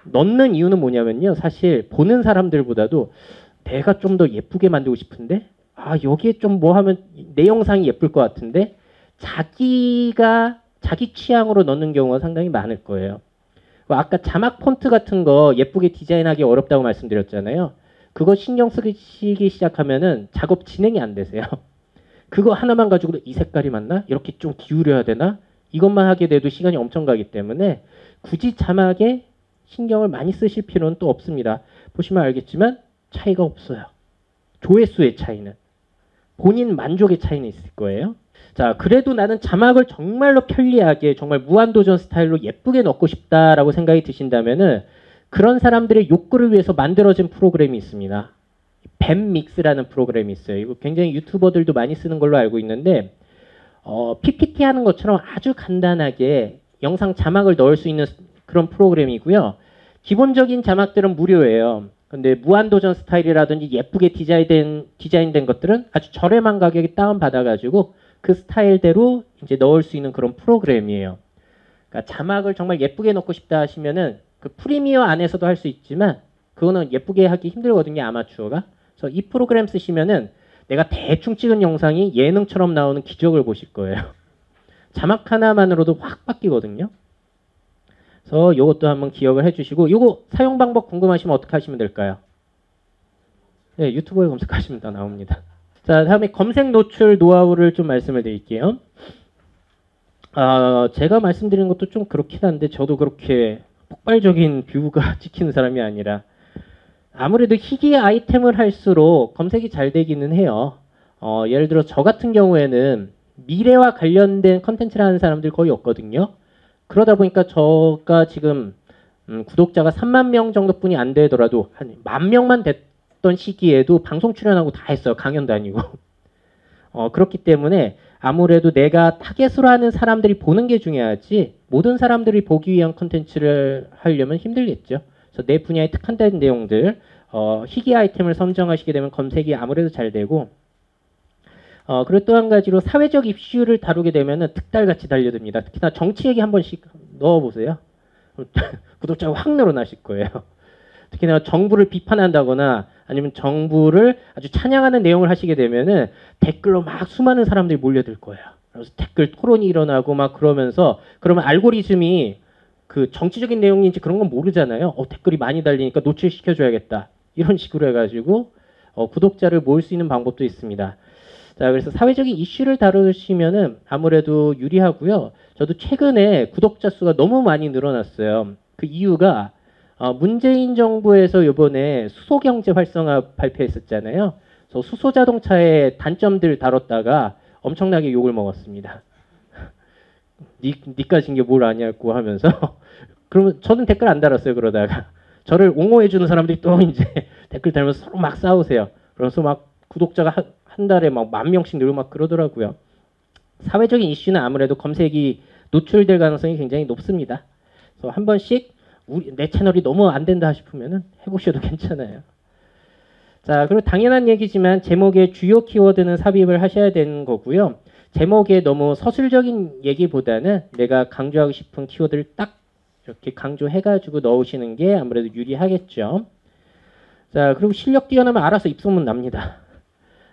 Speaker 1: 넣는 이유는 뭐냐면요. 사실 보는 사람들보다도 내가 좀 더 예쁘게 만들고 싶은데 여기에 좀 뭐 하면 내 영상이 예쁠 것 같은데 자기 취향으로 넣는 경우가 상당히 많을 거예요. 아까 자막 폰트 같은 거 예쁘게 디자인하기 어렵다고 말씀드렸잖아요. 그거 신경 쓰기 시작하면은 작업 진행이 안 되세요. 그거 하나만 가지고도 이 색깔이 맞나? 이렇게 좀 기울여야 되나? 이것만 하게 돼도 시간이 엄청 가기 때문에 굳이 자막에 신경을 많이 쓰실 필요는 또 없습니다. 보시면 알겠지만 차이가 없어요. 조회수의 차이는. 본인 만족의 차이는 있을 거예요. 자, 그래도 나는 자막을 정말로 편리하게 정말 무한도전 스타일로 예쁘게 넣고 싶다라고 생각이 드신다면은 그런 사람들의 욕구를 위해서 만들어진 프로그램이 있습니다. 뱀믹스라는 프로그램이 있어요. 이거 굉장히 유튜버들도 많이 쓰는 걸로 알고 있는데 PPT 하는 것처럼 아주 간단하게 영상 자막을 넣을 수 있는 그런 프로그램이고요. 기본적인 자막들은 무료예요. 근데 무한도전 스타일이라든지 예쁘게 디자인된 것들은 아주 저렴한 가격에 다운받아가지고 그 스타일대로 이제 넣을 수 있는 그런 프로그램이에요. 그러니까 자막을 정말 예쁘게 넣고 싶다 하시면은 그 프리미어 안에서도 할 수 있지만 그거는 예쁘게 하기 힘들거든요, 아마추어가. 그래서 이 프로그램 쓰시면은 내가 대충 찍은 영상이 예능처럼 나오는 기적을 보실 거예요. 자막 하나만으로도 확 바뀌거든요. 그래서 이것도 한번 기억을 해주시고, 이거 사용 방법 궁금하시면 어떻게 하시면 될까요? 네, 유튜브에 검색하시면 다 나옵니다. 자, 다음에 검색 노출 노하우를 좀 말씀을 드릴게요. 제가 말씀드리는 것도 좀 그렇긴 한데 저도 그렇게 폭발적인 뷰가 찍히는 사람이 아니라 아무래도 희귀 아이템을 할수록 검색이 잘 되기는 해요. 예를 들어 저 같은 경우에는 미래와 관련된 컨텐츠를 하는 사람들 거의 없거든요. 그러다 보니까 저가 지금 구독자가 3만 명 정도뿐이 안 되더라도 한 10,000명만 됐던 시기에도 방송 출연하고 다 했어요. 강연 다니고. 그렇기 때문에 아무래도 내가 타겟으로 하는 사람들이 보는 게 중요하지 모든 사람들이 보기 위한 컨텐츠를 하려면 힘들겠죠. 그래서 내 분야에 특화된 내용들, 희귀 아이템을 선정하시게 되면 검색이 아무래도 잘 되고, 그리고 또 한 가지로 사회적 이슈를 다루게 되면 특달같이 달려듭니다. 특히나 정치 얘기 한 번씩 넣어보세요. 구독자가 확 늘어나실 거예요. 특히나 정부를 비판한다거나 아니면 정부를 아주 찬양하는 내용을 하시게 되면은 댓글로 막 수많은 사람들이 몰려들 거예요. 그래서 댓글 토론이 일어나고 막 그러면서 그러면 알고리즘이 그 정치적인 내용인지 그런 건 모르잖아요. 댓글이 많이 달리니까 노출시켜줘야겠다. 이런 식으로 해가지고 구독자를 모을 수 있는 방법도 있습니다. 자, 그래서 사회적인 이슈를 다루시면은 아무래도 유리하고요. 저도 최근에 구독자 수가 너무 많이 늘어났어요. 그 이유가 문재인 정부에서 이번에 수소경제 활성화 발표했었잖아요. 그래서 수소자동차의 단점들 다뤘다가 엄청나게 욕을 먹었습니다. 니까 진 게 뭘 아냐고 하면서 그러면 저는 댓글 안 달았어요. 그러다가 저를 옹호해주는 사람들이 또 이제 댓글 달면서 서로 막 싸우세요. 그래서 막 구독자가 한 달에 막 10,000명씩 늘고 막 그러더라고요. 사회적인 이슈는 아무래도 검색이 노출될 가능성이 굉장히 높습니다. 그래서 한 번씩 내 채널이 너무 안 된다 싶으면은 해보셔도 괜찮아요. 자, 그리고 당연한 얘기지만 제목에 주요 키워드는 삽입을 하셔야 되는 거고요. 제목에 너무 서술적인 얘기보다는 내가 강조하고 싶은 키워드를 딱 이렇게 강조해가지고 넣으시는 게 아무래도 유리하겠죠. 자, 그리고 실력 뛰어나면 알아서 입소문 납니다.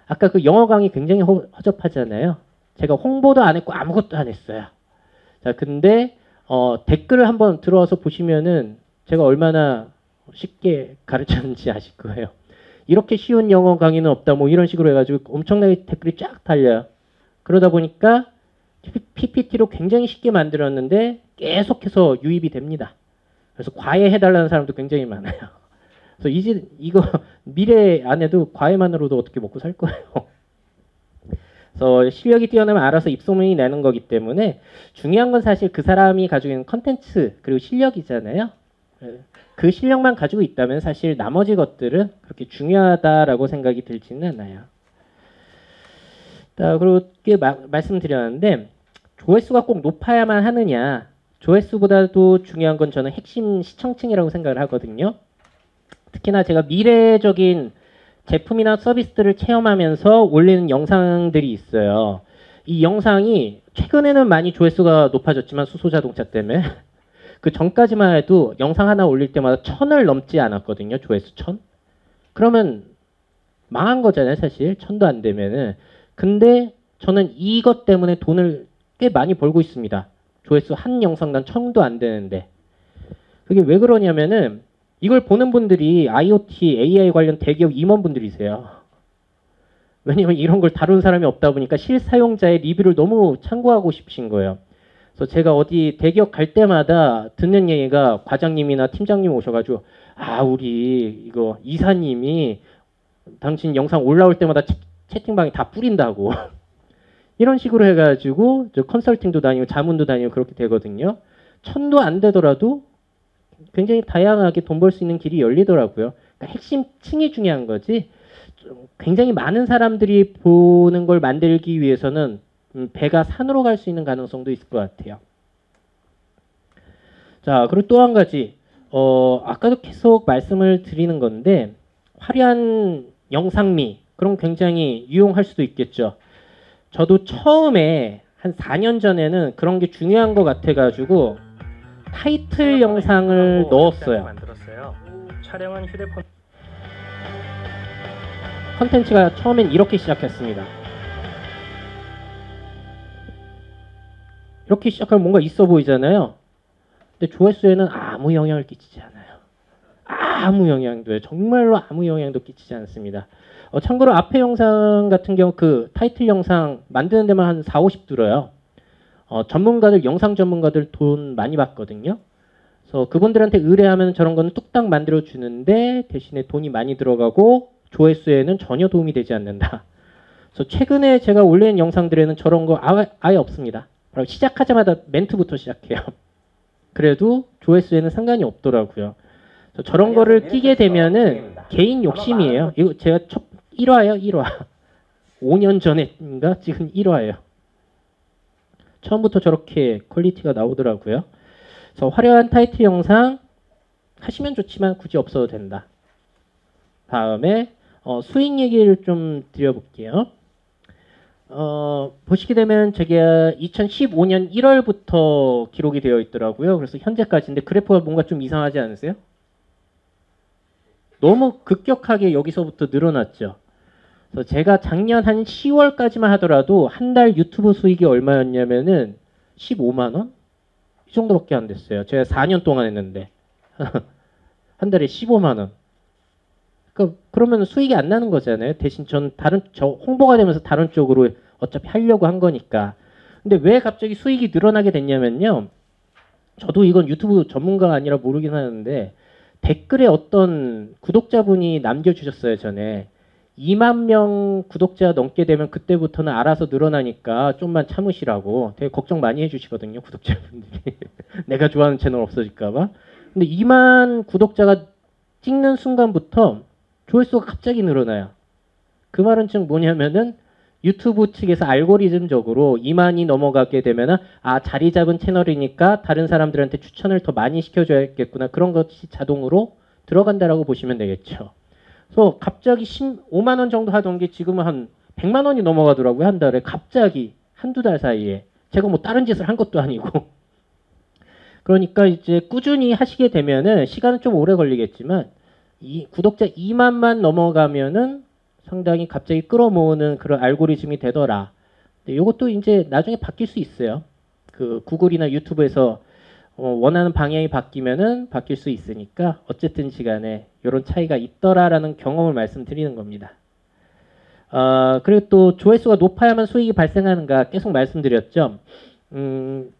Speaker 1: 아까 그 영어 강의 굉장히 허접하잖아요. 제가 홍보도 안 했고 아무것도 안 했어요. 자, 근데 댓글을 한번 들어와서 보시면은 제가 얼마나 쉽게 가르쳤는지 아실 거예요. 이렇게 쉬운 영어 강의는 없다 뭐 이런 식으로 해가지고 엄청나게 댓글이 쫙 달려요. 그러다 보니까 PPT로 굉장히 쉽게 만들었는데 계속해서 유입이 됩니다. 그래서 과외해달라는 사람도 굉장히 많아요. 그래서 이제 이거 미래 안에도 과외만으로도 어떻게 먹고 살 거예요. 그래서 실력이 뛰어나면 알아서 입소문이 나는 거기 때문에 중요한 건 사실 그 사람이 가지고 있는 컨텐츠 그리고 실력이잖아요. 그 실력만 가지고 있다면 사실 나머지 것들은 그렇게 중요하다라고 생각이 들지는 않아요. 자, 그리고 말씀드렸는데 조회수가 꼭 높아야만 하느냐. 조회수보다도 중요한 건 저는 핵심 시청층이라고 생각을 하거든요. 특히나 제가 미래적인 제품이나 서비스들을 체험하면서 올리는 영상들이 있어요. 이 영상이 최근에는 많이 조회수가 높아졌지만 수소자동차 때문에 그 전까지만 해도 영상 하나 올릴 때마다 1000을 넘지 않았거든요. 조회수 1000. 그러면 망한 거잖아요. 사실 1000도 안 되면은. 근데 저는 이것 때문에 돈을 꽤 많이 벌고 있습니다. 조회수 한 영상당 1000도 안 되는데. 그게 왜 그러냐면은 이걸 보는 분들이 IoT, AI 관련 대기업 임원분들이세요. 왜냐면 이런 걸 다룬 사람이 없다 보니까 실사용자의 리뷰를 너무 참고하고 싶으신 거예요. 그래서 제가 어디 대기업 갈 때마다 듣는 얘기가 과장님이나 팀장님 오셔가지고 우리 이거 이사님이 당신 영상 올라올 때마다 채팅방에 다 뿌린다고 이런 식으로 해가지고 저 컨설팅도 다니고 자문도 다니고 그렇게 되거든요. 1000도 안 되더라도 굉장히 다양하게 돈 벌 수 있는 길이 열리더라고요. 그러니까 핵심 층이 중요한 거지 굉장히 많은 사람들이 보는 걸 만들기 위해서는 배가 산으로 갈 수 있는 가능성도 있을 것 같아요. 자, 그리고 또 한 가지 아까도 계속 말씀을 드리는 건데 화려한 영상미 그럼 굉장히 유용할 수도 있겠죠. 저도 처음에 한 4년 전에는 그런 게 중요한 것 같아가지고 타이틀 영상을 넣었어요.
Speaker 2: 만들었어요. 촬영은 휴대폰.
Speaker 1: 컨텐츠가 처음엔 이렇게 시작했습니다. 이렇게 시작하면 뭔가 있어 보이잖아요. 근데 조회수에는 아무 영향을 끼치지 않아요. 아무 영향도 정말로 아무 영향도 끼치지 않습니다. 참고로 앞에 영상 같은 경우 그 타이틀 영상 만드는 데만 한 40, 50 들어요. 전문가들 영상 전문가들 돈 많이 받거든요. 그래서 그분들한테 의뢰하면 저런 거는 뚝딱 만들어 주는데 대신에 돈이 많이 들어가고 조회수에는 전혀 도움이 되지 않는다. 그래서 최근에 제가 올린 영상들에는 저런 거 아예 없습니다. 바로 시작하자마자 멘트부터 시작해요. 그래도 조회수에는 상관이 없더라고요. 저런 거를 끼게 되면은 개인 욕심이에요. 이거 제가 첫 1화예요, 1화. 5년 전인가 지금 1화예요. 처음부터 저렇게 퀄리티가 나오더라고요. 그래서 화려한 타이틀 영상 하시면 좋지만 굳이 없어도 된다. 다음에 수익 얘기를 좀 드려볼게요. 보시게 되면 제가 2015년 1월부터 기록이 되어 있더라고요. 그래서 현재까지인데 그래프가 뭔가 좀 이상하지 않으세요? 너무 급격하게 여기서부터 늘어났죠. 그래서 제가 작년 한 10월까지만 하더라도 한 달 유튜브 수익이 얼마였냐면은 15만 원? 이 정도밖에 안 됐어요. 제가 4년 동안 했는데 한 달에 15만 원. 그러면 수익이 안 나는 거잖아요. 대신 저 홍보가 되면서 다른 쪽으로 어차피 하려고 한 거니까. 근데 왜 갑자기 수익이 늘어나게 됐냐면요. 저도 이건 유튜브 전문가가 아니라 모르긴 하는데 댓글에 어떤 구독자분이 남겨주셨어요. 전에 2만 명 구독자 넘게 되면 그때부터는 알아서 늘어나니까 좀만 참으시라고 되게 걱정 많이 해주시거든요. 구독자분들이. 내가 좋아하는 채널 없어질까 봐. 근데 2만 구독자가 찍는 순간부터 조회수가 갑자기 늘어나요. 그 말은 즉 뭐냐면은 유튜브 측에서 알고리즘적으로 2만이 넘어가게 되면은 자리 잡은 채널이니까 다른 사람들한테 추천을 더 많이 시켜줘야겠구나. 그런 것이 자동으로 들어간다라고 보시면 되겠죠. 그래서 갑자기 5만 원 정도 하던 게 지금은 한 100만 원이 넘어가더라고요. 한 달에 갑자기 한두 달 사이에. 제가 뭐 다른 짓을 한 것도 아니고. 그러니까 이제 꾸준히 하시게 되면은 시간은 좀 오래 걸리겠지만 이 구독자 2만만 넘어가면은 상당히 갑자기 끌어모으는 그런 알고리즘이 되더라. 이것도 이제 나중에 바뀔 수 있어요. 그 구글이나 유튜브에서 원하는 방향이 바뀌면은 바뀔 수 있으니까 어쨌든 시간에 이런 차이가 있더라라는 경험을 말씀드리는 겁니다. 그리고 또 조회수가 높아야만 수익이 발생하는가 계속 말씀드렸죠.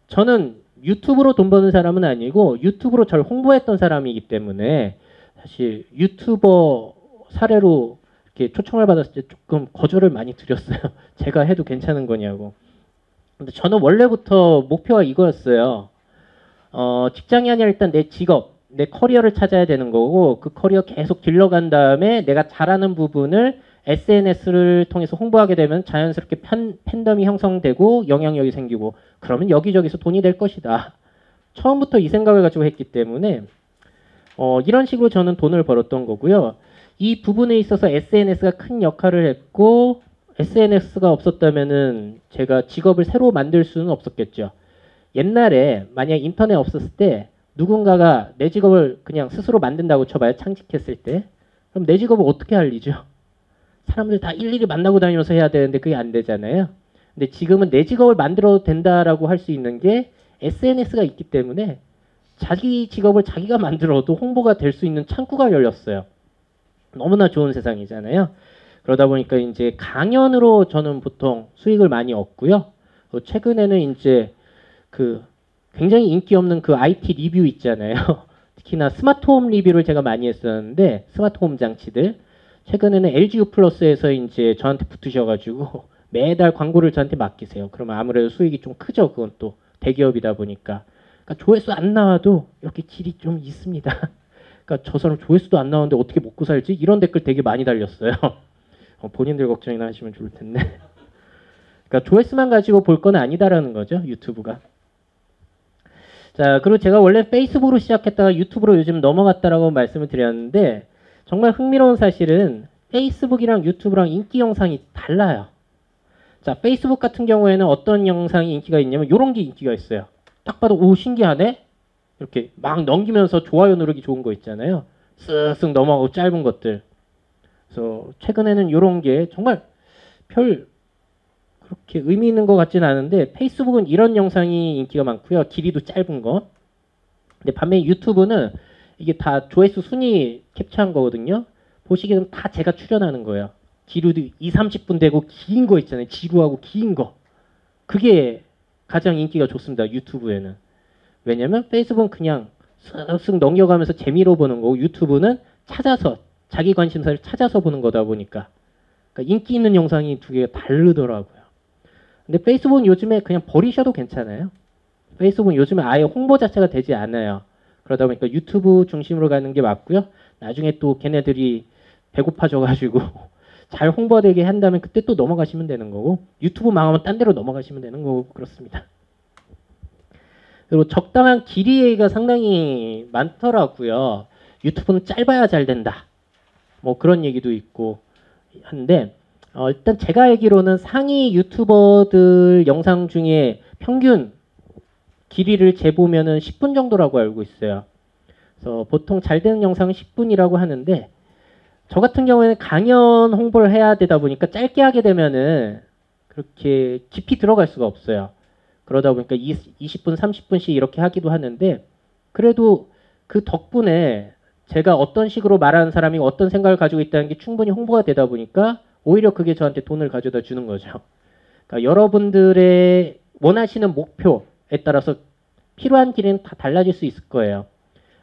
Speaker 1: 저는 유튜브로 돈 버는 사람은 아니고 유튜브로 저를 홍보했던 사람이기 때문에 사실 유튜버 사례로 이렇게 초청을 받았을 때 조금 거절을 많이 드렸어요. 제가 해도 괜찮은 거냐고. 근데 저는 원래부터 목표가 이거였어요. 직장이 아니라 일단 내 직업, 내 커리어를 찾아야 되는 거고 그 커리어 계속 길러간 다음에 내가 잘하는 부분을 SNS를 통해서 홍보하게 되면 자연스럽게 팬덤이 형성되고 영향력이 생기고 그러면 여기저기서 돈이 될 것이다. 처음부터 이 생각을 가지고 했기 때문에 이런 식으로 저는 돈을 벌었던 거고요. 이 부분에 있어서 SNS가 큰 역할을 했고 SNS가 없었다면은 제가 직업을 새로 만들 수는 없었겠죠. 옛날에 만약 인터넷 없었을 때 누군가가 내 직업을 그냥 스스로 만든다고 쳐봐요. 창직했을 때. 그럼 내 직업을 어떻게 알리죠? 사람들 다 일일이 만나고 다니면서 해야 되는데 그게 안 되잖아요. 근데 지금은 내 직업을 만들어도 된다라고 할 수 있는 게 SNS가 있기 때문에 자기 직업을 자기가 만들어도 홍보가 될 수 있는 창구가 열렸어요. 너무나 좋은 세상이잖아요. 그러다 보니까 이제 강연으로 저는 보통 수익을 많이 얻고요. 최근에는 이제 그 굉장히 인기 없는 그 IT 리뷰 있잖아요. 특히나 스마트홈 리뷰를 제가 많이 했었는데 스마트홈 장치들 최근에는 LGU 플러스에서 이제 저한테 붙으셔가지고 매달 광고를 저한테 맡기세요. 그러면 아무래도 수익이 좀 크죠. 그건 또 대기업이다 보니까. 그러니까 조회수 안 나와도 이렇게 질이 좀 있습니다. 그러니까 저 사람 조회수도 안 나오는데 어떻게 먹고 살지? 이런 댓글 되게 많이 달렸어요. 본인들 걱정이나 하시면 좋을 텐데. 그러니까 조회수만 가지고 볼 건 아니다라는 거죠. 유튜브가. 자, 그리고 제가 원래 페이스북으로 시작했다가 유튜브로 요즘 넘어갔다라고 말씀을 드렸는데 정말 흥미로운 사실은 페이스북이랑 유튜브랑 인기 영상이 달라요. 자, 페이스북 같은 경우에는 어떤 영상이 인기가 있냐면 이런 게 인기가 있어요. 딱 봐도 오 신기하네? 이렇게 막 넘기면서 좋아요 누르기 좋은 거 있잖아요. 쓱쓱 넘어가고 짧은 것들. 그래서 최근에는 이런 게 정말 별 그렇게 의미 있는 것 같지는 않은데 페이스북은 이런 영상이 인기가 많고요. 길이도 짧은 거. 근데 반면에 유튜브는 이게 다 조회수 순위 캡처한 거거든요. 보시기에는 다 제가 출연하는 거예요. 길이도 2, 30분 되고 긴 거 있잖아요. 지루하고 긴 거. 그게 가장 인기가 좋습니다. 유튜브에는. 왜냐면 페이스북은 그냥 쓱쓱 넘겨가면서 재미로 보는 거고 유튜브는 찾아서 자기 관심사를 찾아서 보는 거다 보니까 그러니까 인기 있는 영상이 두 개가 다르더라고요. 근데 페이스북은 요즘에 그냥 버리셔도 괜찮아요. 페이스북은 요즘에 아예 홍보 자체가 되지 않아요. 그러다 보니까 유튜브 중심으로 가는 게 맞고요. 나중에 또 걔네들이 배고파져가지고 잘 홍보되게 한다면 그때 또 넘어가시면 되는 거고 유튜브 망하면 딴 데로 넘어가시면 되는 거고 그렇습니다. 그리고 적당한 길이가 상당히 많더라고요. 유튜브는 짧아야 잘 된다. 뭐 그런 얘기도 있고 한데 일단 제가 알기로는 상위 유튜버들 영상 중에 평균 길이를 재보면은 10분 정도라고 알고 있어요. 그래서 보통 잘 되는 영상은 10분이라고 하는데 저 같은 경우에는 강연 홍보를 해야 되다 보니까 짧게 하게 되면은 그렇게 깊이 들어갈 수가 없어요. 그러다 보니까 20분, 30분씩 이렇게 하기도 하는데 그래도 그 덕분에 제가 어떤 식으로 말하는 사람이 어떤 생각을 가지고 있다는 게 충분히 홍보가 되다 보니까 오히려 그게 저한테 돈을 가져다 주는 거죠. 그러니까 여러분들의 원하시는 목표에 따라서 필요한 길은 다 달라질 수 있을 거예요.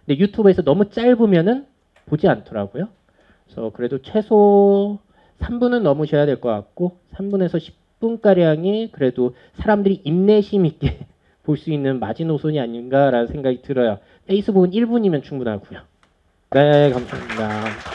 Speaker 1: 근데 유튜브에서 너무 짧으면은 보지 않더라고요. 그래서 그래도 최소 3분은 넘으셔야 될 것 같고 3분에서 10분가량이 그래도 사람들이 인내심 있게 볼 수 있는 마지노선이 아닌가라는 생각이 들어요. 페이스북은 1분이면 충분하고요. 네, 감사합니다.